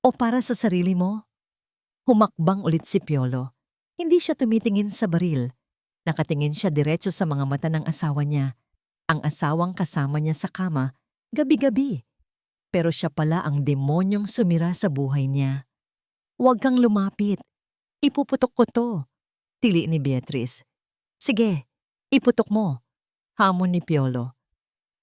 A: O para sa sarili mo? Humakbang ulit si Piolo. Hindi siya tumitingin sa baril. Nakatingin siya diretso sa mga mata ng asawa niya. Ang asawang kasama niya sa kama, gabi-gabi. Pero siya pala ang demonyong sumira sa buhay niya. Huwag kang lumapit. Ipuputok ko to. Tili ni Beatrice. Sige, iputok mo. Hamon ni Piolo.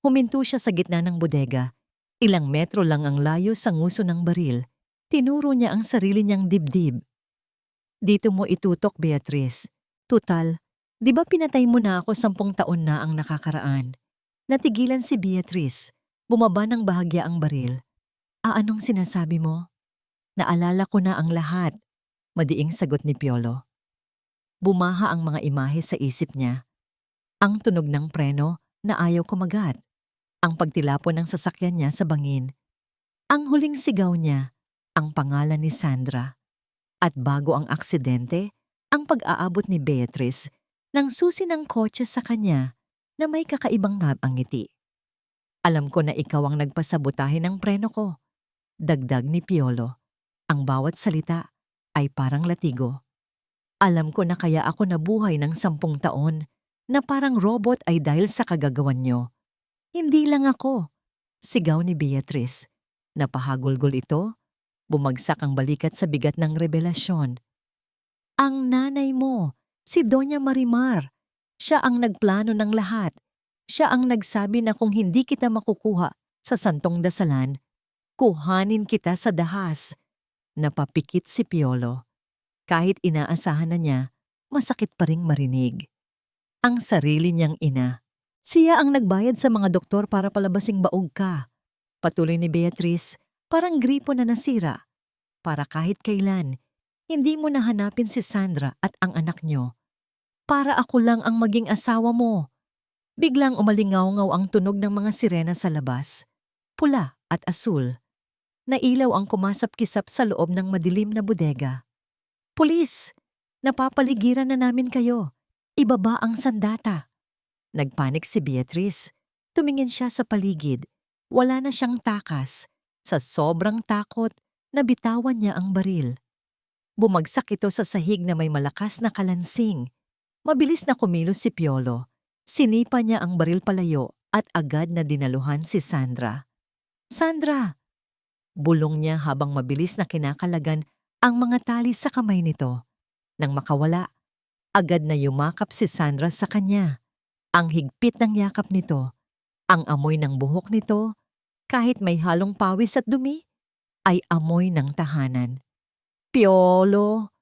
A: Huminto siya sa gitna ng bodega. Ilang metro lang ang layo sa nguso ng baril. Tinuro niya ang sarili niyang dibdib. Dito mo itutok, Beatrice. Tutal, di ba pinatay mo na ako 10 taon na ang nakakaraan? Natigilan si Beatrice. Bumaba ng bahagya ang baril. Anong sinasabi mo? Naalala ko na ang lahat. Madiing sagot ni Piolo. Bumaha ang mga imahe sa isip niya. Ang tunog ng preno na ayaw kumagat. Ang pagtilapon ng sasakyan niya sa bangin. Ang huling sigaw niya, ang pangalan ni Sandra. At bago ang aksidente, ang pag-aabot ni Beatrice ng susi ng kotse sa kanya na may kakaibang ngiti. Alam ko na ikaw ang nagpasabotahe ng preno ko. Dagdag ni Piolo. Ang bawat salita ay parang latigo. Alam ko na kaya ako nabuhay ng 10 taon na parang robot ay dahil sa kagagawan nyo. Hindi lang ako. Sigaw ni Beatrice. Napahagulgol ito. Bumagsak ang balikat sa bigat ng revelasyon. Ang nanay mo, si Doña Marimar. Siya ang nagplano ng lahat. Siya ang nagsabi na kung hindi kita makukuha sa santong dasalan, kuhanin kita sa dahas. Napapikit si Piolo. Kahit inaasahan na niya, masakit pa ring marinig. Ang sarili niyang ina. Siya ang nagbayad sa mga doktor para palabasing baog ka. Patuloy ni Beatrice, parang gripo na nasira. Para kahit kailan, hindi mo nahanapin si Sandra at ang anak niyo. Para ako lang ang maging asawa mo. Biglang umalingaw-ngaw ang tunog ng mga sirena sa labas. Pula at asul. Nailaw ang kumasap-kisap sa loob ng madilim na bodega. Pulis! Napapaligiran na namin kayo. Ibaba ang sandata. Nagpanik si Beatrice. Tumingin siya sa paligid. Wala na siyang takas. Sa sobrang takot, nabitawan niya ang baril. Bumagsak ito sa sahig na may malakas na kalansing. Mabilis na kumilos si Piolo. Sinipa niya ang baril palayo at agad na dinaluhan si Sandra. Sandra! Bulong niya habang mabilis na kinakalagan ang mga tali sa kamay nito. Nang makawala, agad na yumakap si Sandra sa kanya. Ang higpit ng yakap nito, ang amoy ng buhok nito, kahit may halong pawis at dumi, ay amoy ng tahanan. Piolo!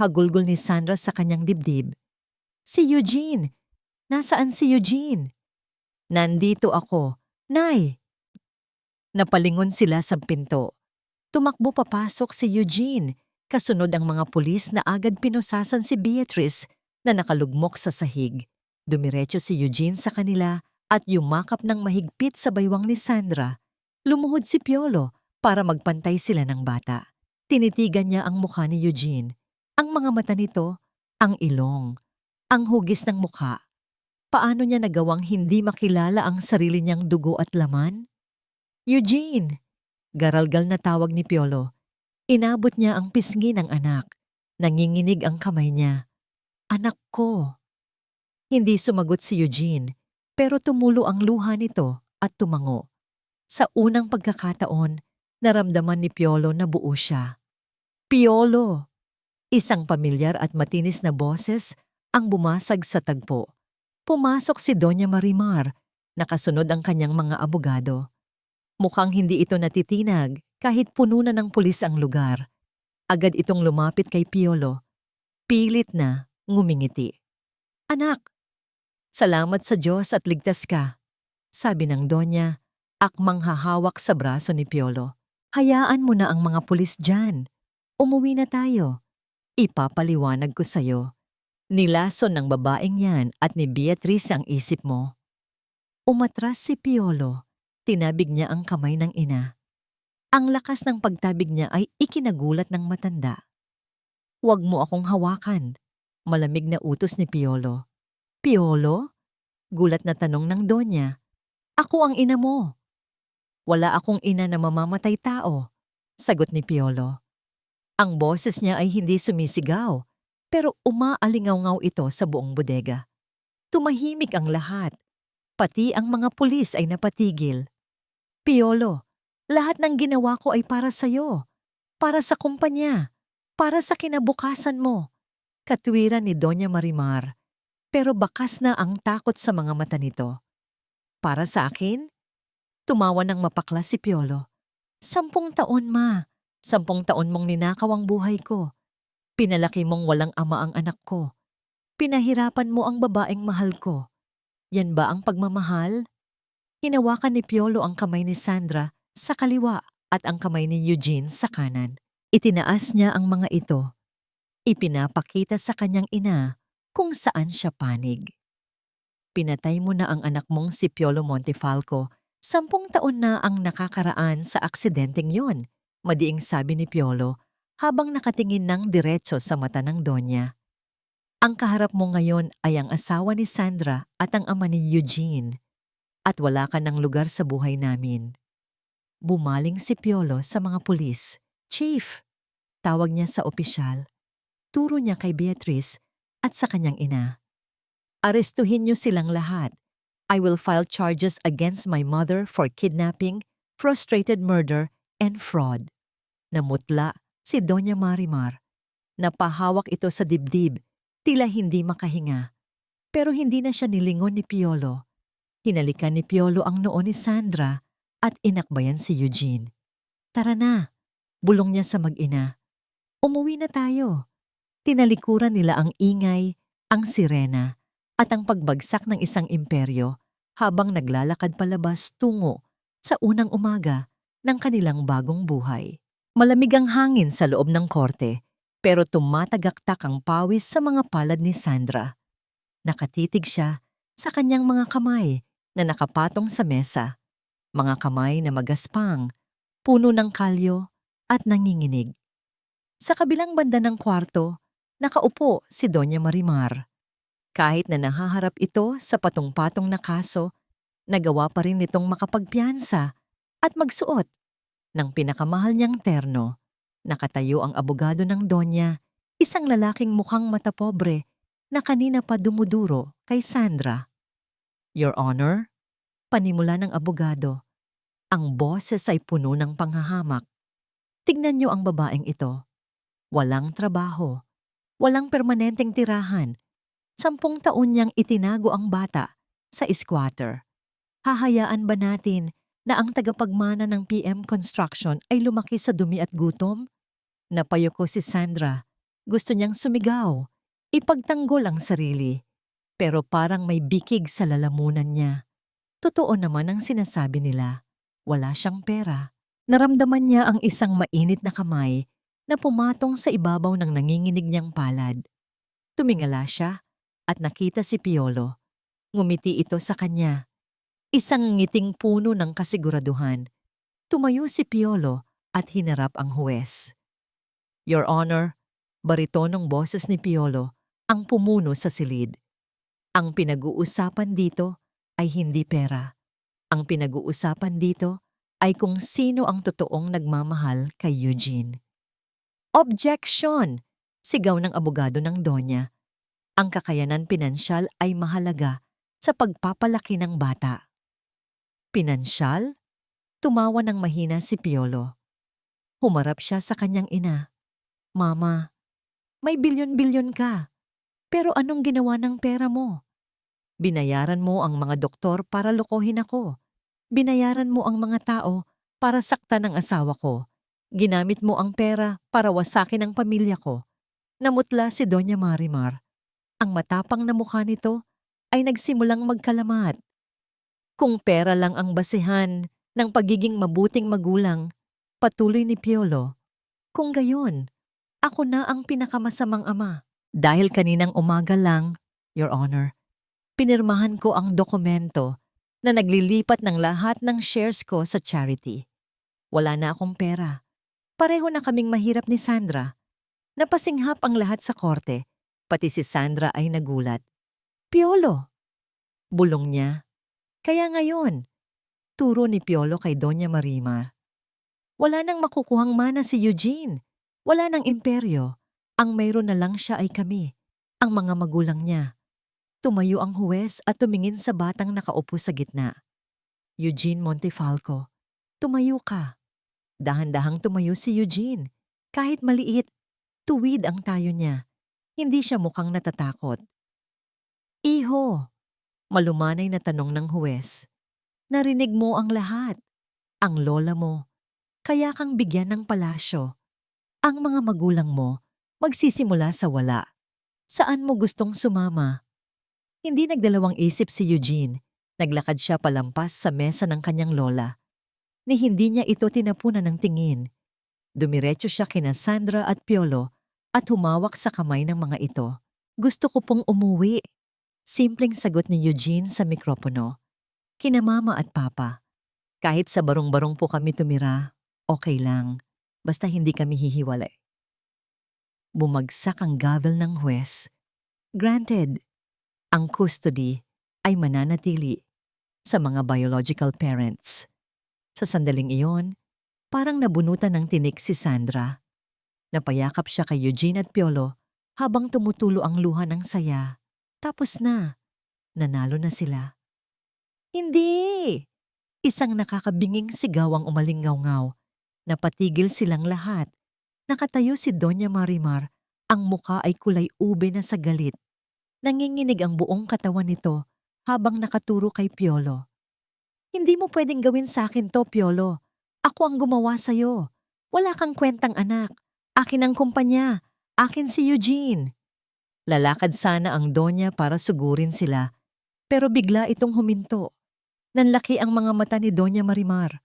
A: Hagulgol ni Sandra sa kanyang dibdib. Si Eugene! Nasaan si Eugene? Nandito ako. Nay! Napalingon sila sa pinto. Tumakbo papasok si Eugene. Kasunod ang mga pulis na agad pinusasan si Beatrice na nakalugmok sa sahig. Dumiretso si Eugene sa kanila at yumakap ng mahigpit sa baywang ni Sandra. Lumuhod si Piolo para magpantay sila ng bata. Tinitigan niya ang mukha ni Eugene. Ang mga mata nito, ang ilong, ang hugis ng mukha. Paano niya nagawang hindi makilala ang sarili niyang dugo at laman? Eugene! Garalgal na tawag ni Piolo. Inabot niya ang pisngi ng anak. Nanginginig ang kamay niya. Anak ko! Hindi sumagot si Eugene, pero tumulo ang luha nito at tumango. Sa unang pagkakataon, naramdaman ni Piolo na buo siya. Piolo! Isang pamilyar at matinis na boses ang bumasag sa tagpo. Pumasok si Doña Marimar, nakasunod ang kanyang mga abogado. Mukhang hindi ito natitinag kahit puno na ng pulis ang lugar. Agad itong lumapit kay Piolo. Pilit na ngumingiti. Anak, salamat sa Diyos at ligtas ka, sabi ng Donya, akmang hahawak sa braso ni Piolo. Hayaan mo na ang mga pulis dyan. Umuwi na tayo. Ipapaliwanag ko sa'yo. Nilason ng babaeng yan at ni Beatrice ang isip mo. Umatras si Piolo. Tinabig niya ang kamay ng ina. Ang lakas ng pagtabig niya ay ikinagulat ng matanda. Huwag mo akong hawakan. Malamig na utos ni Piolo. Piolo? Gulat na tanong ng Donya. Ako ang ina mo. Wala akong ina na mamamatay tao, sagot ni Piolo. Ang boses niya ay hindi sumisigaw, pero umaalingaw-ngaw ito sa buong bodega. Tumahimik ang lahat. Pati ang mga pulis ay napatigil. Piolo, lahat ng ginawa ko ay para sa'yo, para sa kumpanya, para sa kinabukasan mo. Katwiran ni Doña Marimar, pero bakas na ang takot sa mga mata nito. Para sa akin? Tumawa ng mapakla si Piolo. 10 taon, ma. 10 taon mong ninakaw ang buhay ko. Pinalaki mong walang ama ang anak ko. Pinahirapan mo ang babaeng mahal ko. Yan ba ang pagmamahal? Hinawakan ni Piolo ang kamay ni Sandra sa kaliwa at ang kamay ni Eugene sa kanan. Itinaas niya ang mga ito. Ipinapakita sa kanyang ina kung saan siya panig. Pinatay mo na ang anak mong si Piolo Montefalco. 10 taon na ang nakakaraan sa aksidenteng yon, madiing sabi ni Piolo habang nakatingin ng diretso sa mata ng Donya. Ang kaharap mo ngayon ay ang asawa ni Sandra at ang ama ni Eugene, at wala ka ng lugar sa buhay namin. Bumaling si Piolo sa mga pulis. Chief, tawag niya sa opisyal. Turo niya kay Beatrice at sa kanyang ina. Arestuhin niyo silang lahat. I will file charges against my mother for kidnapping, frustrated murder, and fraud. Namutla si Doña Marimar. Napahawak ito sa dibdib, tila hindi makahinga. Pero hindi na siya nilingon ni Piolo. Hinalikan ni Piolo ang noo ni Sandra at inakbayan si Eugene. Tara na, bulong niya sa mag-ina. Umuwi na tayo. Tinalikuran nila ang ingay, ang sirena, at ang pagbagsak ng isang imperyo habang naglalakad palabas tungo sa unang umaga ng kanilang bagong buhay. Malamig ang hangin sa loob ng korte, pero tumatagaktak ang pawis sa mga palad ni Sandra. Nakatitig siya sa kanyang mga kamay na nakapatong sa mesa, mga kamay na magaspang, puno ng kalyo at nanginginig. Sa kabilang banda ng kwarto, nakaupo si Doña Marimar. Kahit na nahaharap ito sa patong-patong na kaso, nagawa pa rin nitong makapagpiyansa at magsuot ng pinakamahal niyang terno. Nakatayo ang abogado ng Donya, isang lalaking mukhang matapobre na kanina pa dumuduro kay Sandra. Your Honor, panimula ng abogado. Ang boses ay puno ng panghahamak. Tignan niyo ang babaeng ito. Walang trabaho, walang permanenteng tirahan. 10 taon niyang itinago ang bata sa squatter. Hahayaan ba natin na ang tagapagmana ng PM Construction ay lumaki sa dumi at gutom? Napayoko si Sandra. Gusto niyang sumigaw, ipagtanggol ang sarili. Pero parang may bikig sa lalamunan niya. Totoo naman ang sinasabi nila. Wala siyang pera. Naramdaman niya ang isang mainit na kamay na pumatong sa ibabaw ng nanginginig niyang palad. Tumingala siya at nakita si Piolo. Ngumiti ito sa kanya. Isang ngiting puno ng kasiguraduhan. Tumayo si Piolo at hinarap ang huwes. Your Honor, baritonong boses ni Piolo ang pumuno sa silid. Ang pinag-uusapan dito ay hindi pera. Ang pinag-uusapan dito ay kung sino ang totoong nagmamahal kay Eugene. Objection! Sigaw ng abogado ng Donya. Ang kakayanan pinansyal ay mahalaga sa pagpapalaki ng bata. Pinansyal? Tumawa ng mahina si Piolo. Humarap siya sa kanyang ina. Mama, may bilyon-bilyon ka. Pero anong ginawa ng pera mo? Binayaran mo ang mga doktor para lokohin ako. Binayaran mo ang mga tao para saktan ang asawa ko. Ginamit mo ang pera para wasakin ang pamilya ko. Namutla si Doña Marimar. Ang matapang na mukha nito ay nagsimulang magkalamat. Kung pera lang ang basehan ng pagiging mabuting magulang, patuloy ni Piolo. Kung gayon, ako na ang pinakamasamang ama. Dahil kaninang umaga lang, Your Honor, pinirmahan ko ang dokumento na naglilipat ng lahat ng shares ko sa charity. Wala na akong pera. Pareho na kaming mahirap ni Sandra. Napasinghap ang lahat sa korte. Pati si Sandra ay nagulat. Piolo! Bulong niya. Kaya ngayon, turo ni Piolo kay Doña Marimar. Wala nang makukuhang mana si Eugene. Wala nang imperyo. Ang mayroon na lang siya ay kami, ang mga magulang niya. Tumayo ang huwes at tumingin sa batang nakaupo sa gitna. Eugene Montefalco, tumayo ka. Dahan-dahang tumayo si Eugene. Kahit maliit, tuwid ang tayo niya. Hindi siya mukhang natatakot. Iho, malumanay na tanong ng huwes. Narinig mo ang lahat. Ang lola mo. Kaya kang bigyan ng palasyo. Ang mga magulang mo Magsisimula sa wala. Saan mo gustong sumama? Hindi nagdalawang isip si Eugene. Naglakad siya palampas sa mesa ng kanyang lola. Ni hindi niya ito tinapunan ng tingin. Dumiretso siya kina Sandra at Piolo at humawak sa kamay ng mga ito. Gusto ko pong umuwi. Simpleng sagot ni Eugene sa mikropono. Kina mama at papa. Kahit sa barong-barong po kami tumira, okay lang. Basta hindi kami hihiwalay. Bumagsak ang gavel ng huwes. Granted, ang custody ay mananatili sa mga biological parents. Sa sandaling iyon, parang nabunutan ng tinik si Sandra. Napayakap siya kay Eugene at Piolo habang tumutulo ang luha ng saya. Tapos na. Nanalo na sila. Hindi! Isang nakakabinging sigaw ang umalingaw-ngaw. Napatigil silang lahat. Nakatayo si Doña Marimar. Ang muka ay kulay ube na sa galit. Nanginginig ang buong katawan nito habang nakaturo kay Piolo. Hindi mo pwedeng gawin sa akin to, Piolo. Ako ang gumawa sa'yo. Wala kang kwentang anak. Akin ang kumpanya. Akin si Eugene. Lalakad sana ang Donya para sugurin sila. Pero bigla itong huminto. Nanlaki ang mga mata ni Doña Marimar.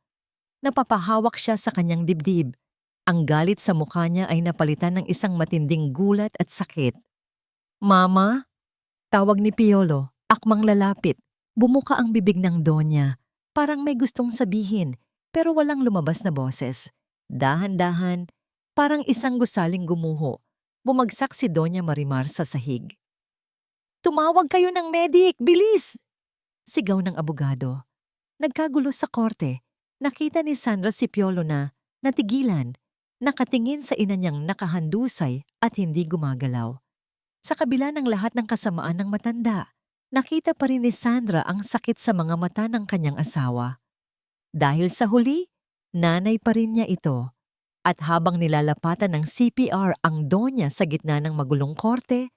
A: Napapahawak siya sa kanyang dibdib. Ang galit sa mukha niya ay napalitan ng isang matinding gulat at sakit. Mama? Tawag ni Piolo, akmang lalapit. Bumuka ang bibig ng Donya. Parang may gustong sabihin, pero walang lumabas na boses. Dahan-dahan, parang isang gusaling gumuho. Bumagsak si Doña Marimar sa sahig. Tumawag kayo ng medic! Bilis! Sigaw ng abogado. Nagkagulo sa korte. Nakita ni Sandra si Piolo na natigilan. Nakatingin sa ina niyang nakahandusay at hindi gumagalaw. Sa kabila ng lahat ng kasamaan ng matanda, nakita pa rin ni Sandra ang sakit sa mga mata ng kanyang asawa. Dahil sa huli, nanay pa rin niya ito. At habang nilalapatan ng CPR ang Donya sa gitna ng magulong korte,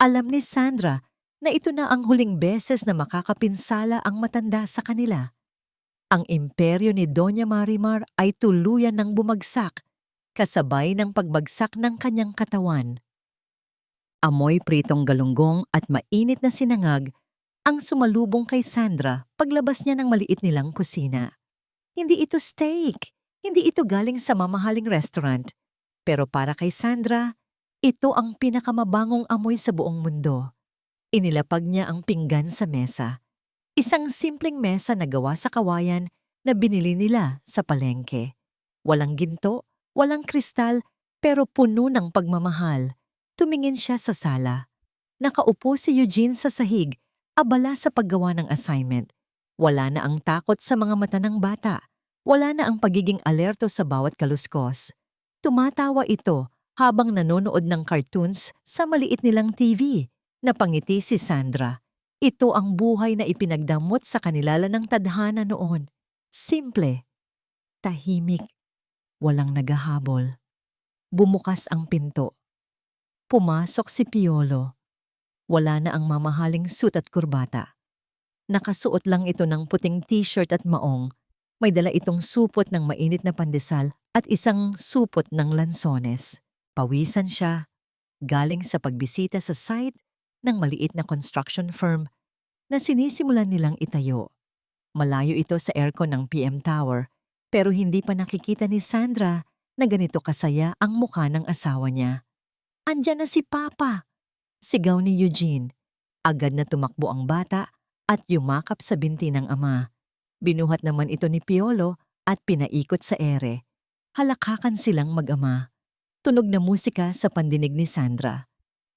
A: alam ni Sandra na ito na ang huling beses na makakapinsala ang matanda sa kanila. Ang imperyo ni Doña Marimar ay tuluyan ng bumagsak, kasabay ng pagbagsak ng kanyang katawan. Amoy pritong galunggong at mainit na sinangag ang sumalubong kay Sandra paglabas niya ng maliit nilang kusina. Hindi ito steak, hindi ito galing sa mamahaling restaurant, pero para kay Sandra, ito ang pinakamabangong amoy sa buong mundo. Inilapag niya ang pinggan sa mesa. Isang simpleng mesa na gawa sa kawayan na binili nila sa palengke. Walang ginto, walang kristal, pero puno ng pagmamahal. Tumingin siya sa sala. Nakaupo si Eugene sa sahig, abala sa paggawa ng assignment. Wala na ang takot sa mga mata ng bata. Wala na ang pagiging alerto sa bawat kaluskos. Tumatawa ito habang nanonood ng cartoons sa maliit nilang TV. Napangiti si Sandra. Ito ang buhay na ipinagdamot sa kanila ng tadhana noon. Simple. Tahimik. Walang naghahabol. Bumukas ang pinto. Pumasok si Piolo. Wala na ang mamahaling suit at kurbata. Nakasuot lang ito ng puting t-shirt at maong. May dala itong supot ng mainit na pandesal at isang supot ng lansones. Pawisan siya, galing sa pagbisita sa site ng maliit na construction firm na sinisimulan nilang itayo. Malayo ito sa aircon ng PM Tower, pero hindi pa nakikita ni Sandra na ganito kasaya ang mukha ng asawa niya. Andyan na si Papa! Sigaw ni Eugene. Agad na tumakbo ang bata at yumakap sa binti ng ama. Binuhat naman ito ni Piolo at pinaikot sa ere. Halakhakan silang mag-ama. Tunog na musika sa pandinig ni Sandra.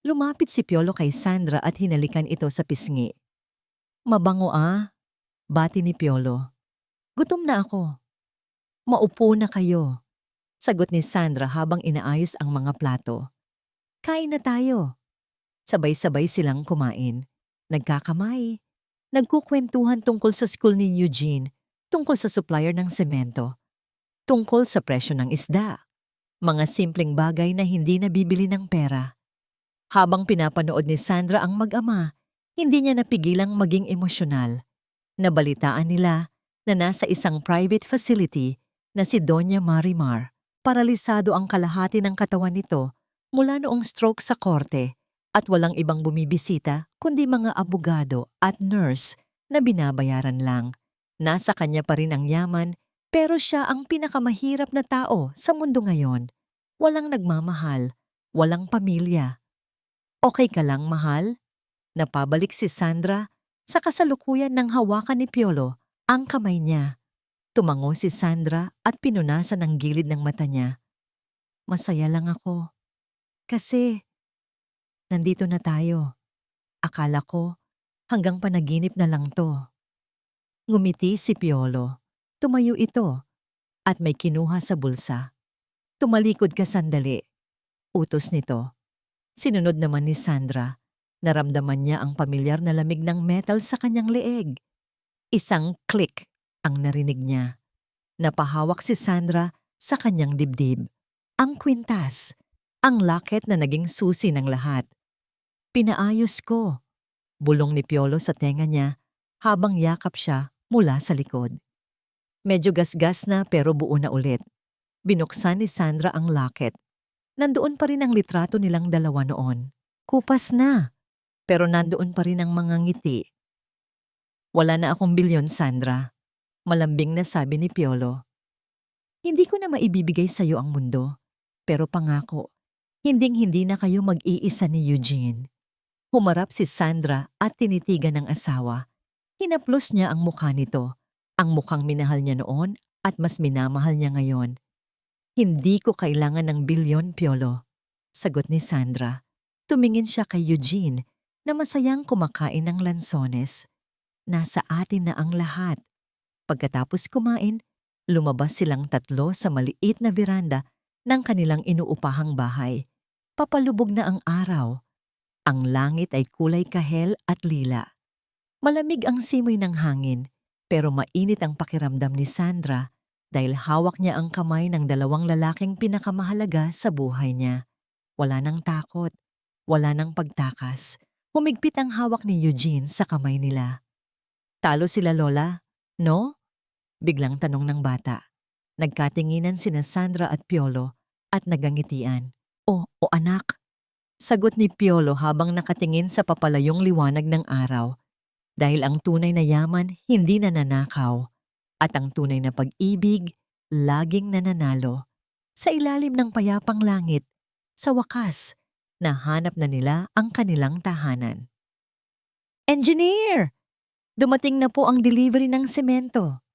A: Lumapit si Piolo kay Sandra at hinalikan ito sa pisngi. Mabango bati ni Piolo. Gutom na ako. Maupo na kayo, sagot ni Sandra habang inaayos ang mga plato. Kain na tayo. Sabay-sabay silang kumain. Nagkakamay. Nagkukwentuhan tungkol sa school ni Eugene, tungkol sa supplier ng semento, tungkol sa presyo ng isda. Mga simpleng bagay na hindi nabibili ng pera. Habang pinapanood ni Sandra ang mag-ama, hindi niya napigilang maging emosyonal. Nabalitaan nila na nasa isang private facility na si Doña Marimar. Paralisado ang kalahati ng katawan nito Mula noong stroke sa korte at walang ibang bumibisita kundi mga abogado at nurse na binabayaran lang. Nasa kanya pa rin ang yaman pero siya ang pinakamahirap na tao sa mundo ngayon. Walang nagmamahal, walang pamilya. Okay ka lang, mahal? Napabalik si Sandra sa kasalukuyan ng hawakan ni Piolo ang kamay niya. Tumango si Sandra at pinunasan ang gilid ng mata niya. Masaya lang ako. Kasi nandito na tayo. Akala ko hanggang panaginip na lang to. Ngumiti si Piolo. Tumayo ito at may kinuha sa bulsa. Tumalikod ka sandali. Utos nito. Sinunod naman ni Sandra. Naramdaman niya ang pamilyar na lamig ng metal sa kanyang leeg. Isang click ang narinig niya. Napahawak si Sandra sa kanyang dibdib. Ang kwintas. Ang locket na naging susi ng lahat. Pinaayos ko. Bulong ni Piolo sa tenga niya habang yakap siya mula sa likod. Medyo gasgas na pero buo na ulit. Binuksan ni Sandra ang locket. Nandoon pa rin ang litrato nilang dalawa noon. Kupas na, pero nandoon pa rin ang mga ngiti. Wala na akong bilyon, Sandra. Malambing na sabi ni Piolo. Hindi ko na maibibigay sa iyo ang mundo, pero pangako, hinding-hindi na kayo mag-iisa ni Eugene. Humarap si Sandra at tinitigan ng asawa. Hinaplos niya ang mukha nito, ang mukhang minahal niya noon at mas minamahal niya ngayon. Hindi ko kailangan ng bilyon, Piolo, sagot ni Sandra. Tumingin siya kay Eugene na masayang kumakain ng lansones. Nasa atin na ang lahat. Pagkatapos kumain, lumabas silang tatlo sa maliit na veranda ng kanilang inuupahang bahay. Papalubog na ang araw. Ang langit ay kulay kahel at lila. Malamig ang simoy ng hangin, pero mainit ang pakiramdam ni Sandra dahil hawak niya ang kamay ng dalawang lalaking pinakamahalaga sa buhay niya. Wala nang takot, wala nang pagtakas. Humigpit ang hawak ni Eugene sa kamay nila. Talo sila, Lola? No? Biglang tanong ng bata. Nagkatinginan sina Sandra at Piolo at nagangitian. O anak, sagot ni Piolo habang nakatingin sa papalayong liwanag ng araw. Dahil ang tunay na yaman hindi nananakaw at ang tunay na pag-ibig laging nananalo. Sa ilalim ng payapang langit, sa wakas, nahanap na nila ang kanilang tahanan. Engineer! Dumating na po ang delivery ng semento.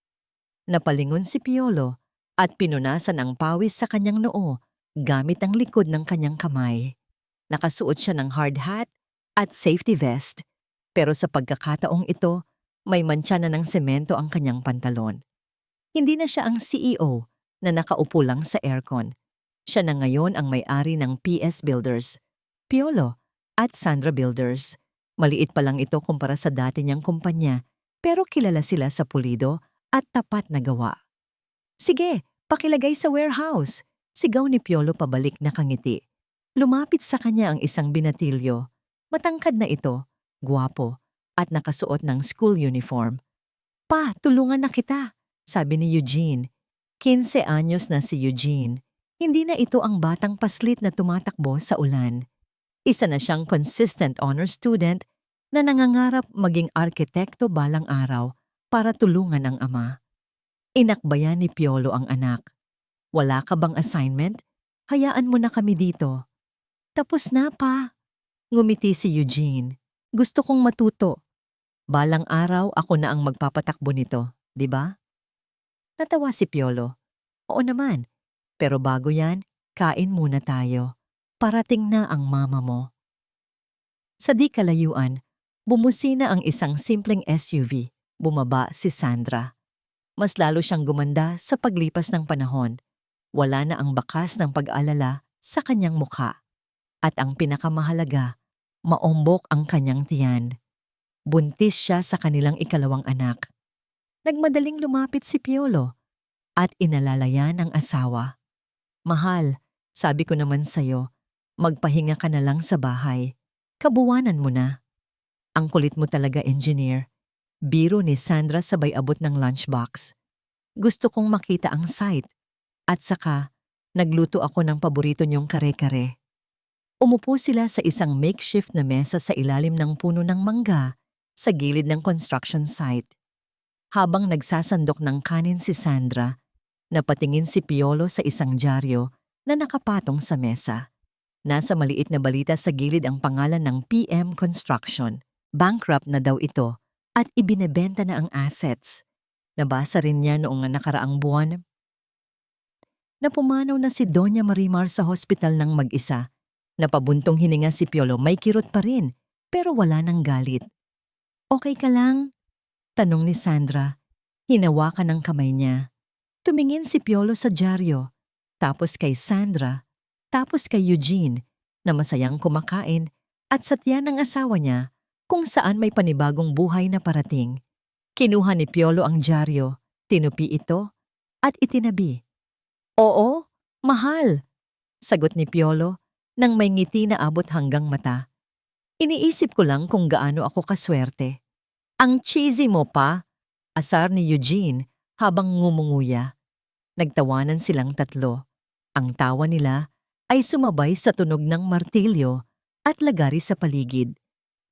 A: Napalingon si Piolo at pinunasan ang pawis sa kanyang noo gamit ang likod ng kanyang kamay. Nakasuot siya ng hard hat at safety vest, pero sa pagkakataong ito, may mantsa na ng semento ang kanyang pantalon. Hindi na siya ang CEO na nakaupo lang sa aircon. Siya na ngayon ang may-ari ng PS Builders, Piolo at Sandra Builders. Maliit pa lang ito kumpara sa dati niyang kumpanya, pero kilala sila sa pulido at tapat na gawa. Sige, pakilagay sa warehouse, sigaw ni Piolo pabalik na kangiti. Lumapit sa kanya ang isang binatilyo. Matangkad na ito, gwapo, at nakasuot ng school uniform. Pa, tulungan na kita, sabi ni Eugene. 15 anyos na si Eugene. Hindi na ito ang batang paslit na tumatakbo sa ulan. Isa na siyang consistent honor student na nangangarap maging arkitekto balang araw para tulungan ang ama. Inakbayan ni Piolo ang anak. Wala ka bang assignment? Hayaan mo na kami dito. Tapos na, pa. Ngumiti si Eugene. Gusto kong matuto. Balang araw ako na ang magpapatakbo nito, di ba? Natawa si Piolo. Oo naman, pero bago yan, kain muna tayo. Parating na ang mama mo. Sa di kalayuan, bumusina ang isang simpleng SUV. Bumaba si Sandra. Mas lalo siyang gumanda sa paglipas ng panahon. Wala na ang bakas ng pag-alala sa kanyang mukha. At ang pinakamahalaga, maombok ang kanyang tiyan. Buntis siya sa kanilang ikalawang anak. Nagmadaling lumapit si Piolo at inalalayan ang asawa. Mahal, sabi ko naman sa'yo, magpahinga ka na lang sa bahay. Kabuwanan mo na. Ang kulit mo talaga, engineer. Biro ni Sandra sabay abot ng lunchbox. Gusto kong makita ang site. At saka, nagluto ako ng paborito niyong kare-kare. Umupo sila sa isang makeshift na mesa sa ilalim ng puno ng mangga sa gilid ng construction site. Habang nagsasandok ng kanin si Sandra, napatingin si Piolo sa isang dyaryo na nakapatong sa mesa. Nasa maliit na balita sa gilid ang pangalan ng PM Construction. Bankrupt na daw ito at ibinebenta na ang assets. Nabasa rin niya noong nakaraang buwan na pumanaw na si Doña Marimar sa hospital ng mag-isa. Napabuntong hininga si Piolo, may kirot pa rin, pero wala nang galit. Okay ka lang? Tanong ni Sandra. Hinawakan ng kamay niya. Tumingin si Piolo sa dyaryo, tapos kay Sandra, tapos kay Eugene, na masayang kumakain, at sa tiyan ng asawa niya kung saan may panibagong buhay na parating. Kinuha ni Piolo ang dyaryo, tinupi ito, at itinabi. Oo, mahal, sagot ni Piolo nang may ngiti na abot hanggang mata. Iniisip ko lang kung gaano ako kaswerte. Ang cheesy mo pa, asar ni Eugene habang ngumunguya. Nagtawanan silang tatlo. Ang tawa nila ay sumabay sa tunog ng martilyo at lagari sa paligid.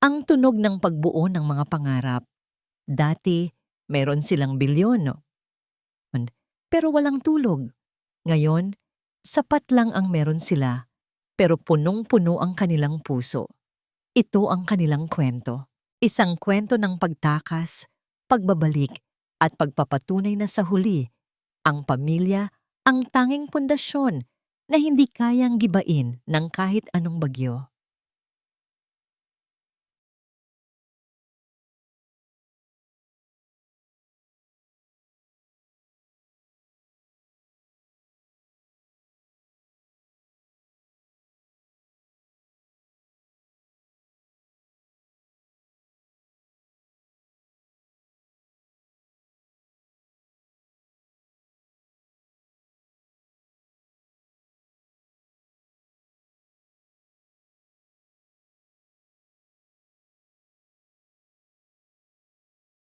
A: Ang tunog ng pagbuo ng mga pangarap. Dati, meron silang bilyon, no? Pero walang tulog. Ngayon, sapat lang ang meron sila, pero punong-puno ang kanilang puso. Ito ang kanilang kwento. Isang kwento ng pagtakas, pagbabalik, at pagpapatunay na sa huli, ang pamilya ang tanging pundasyon na hindi kayang gibain ng kahit anong bagyo.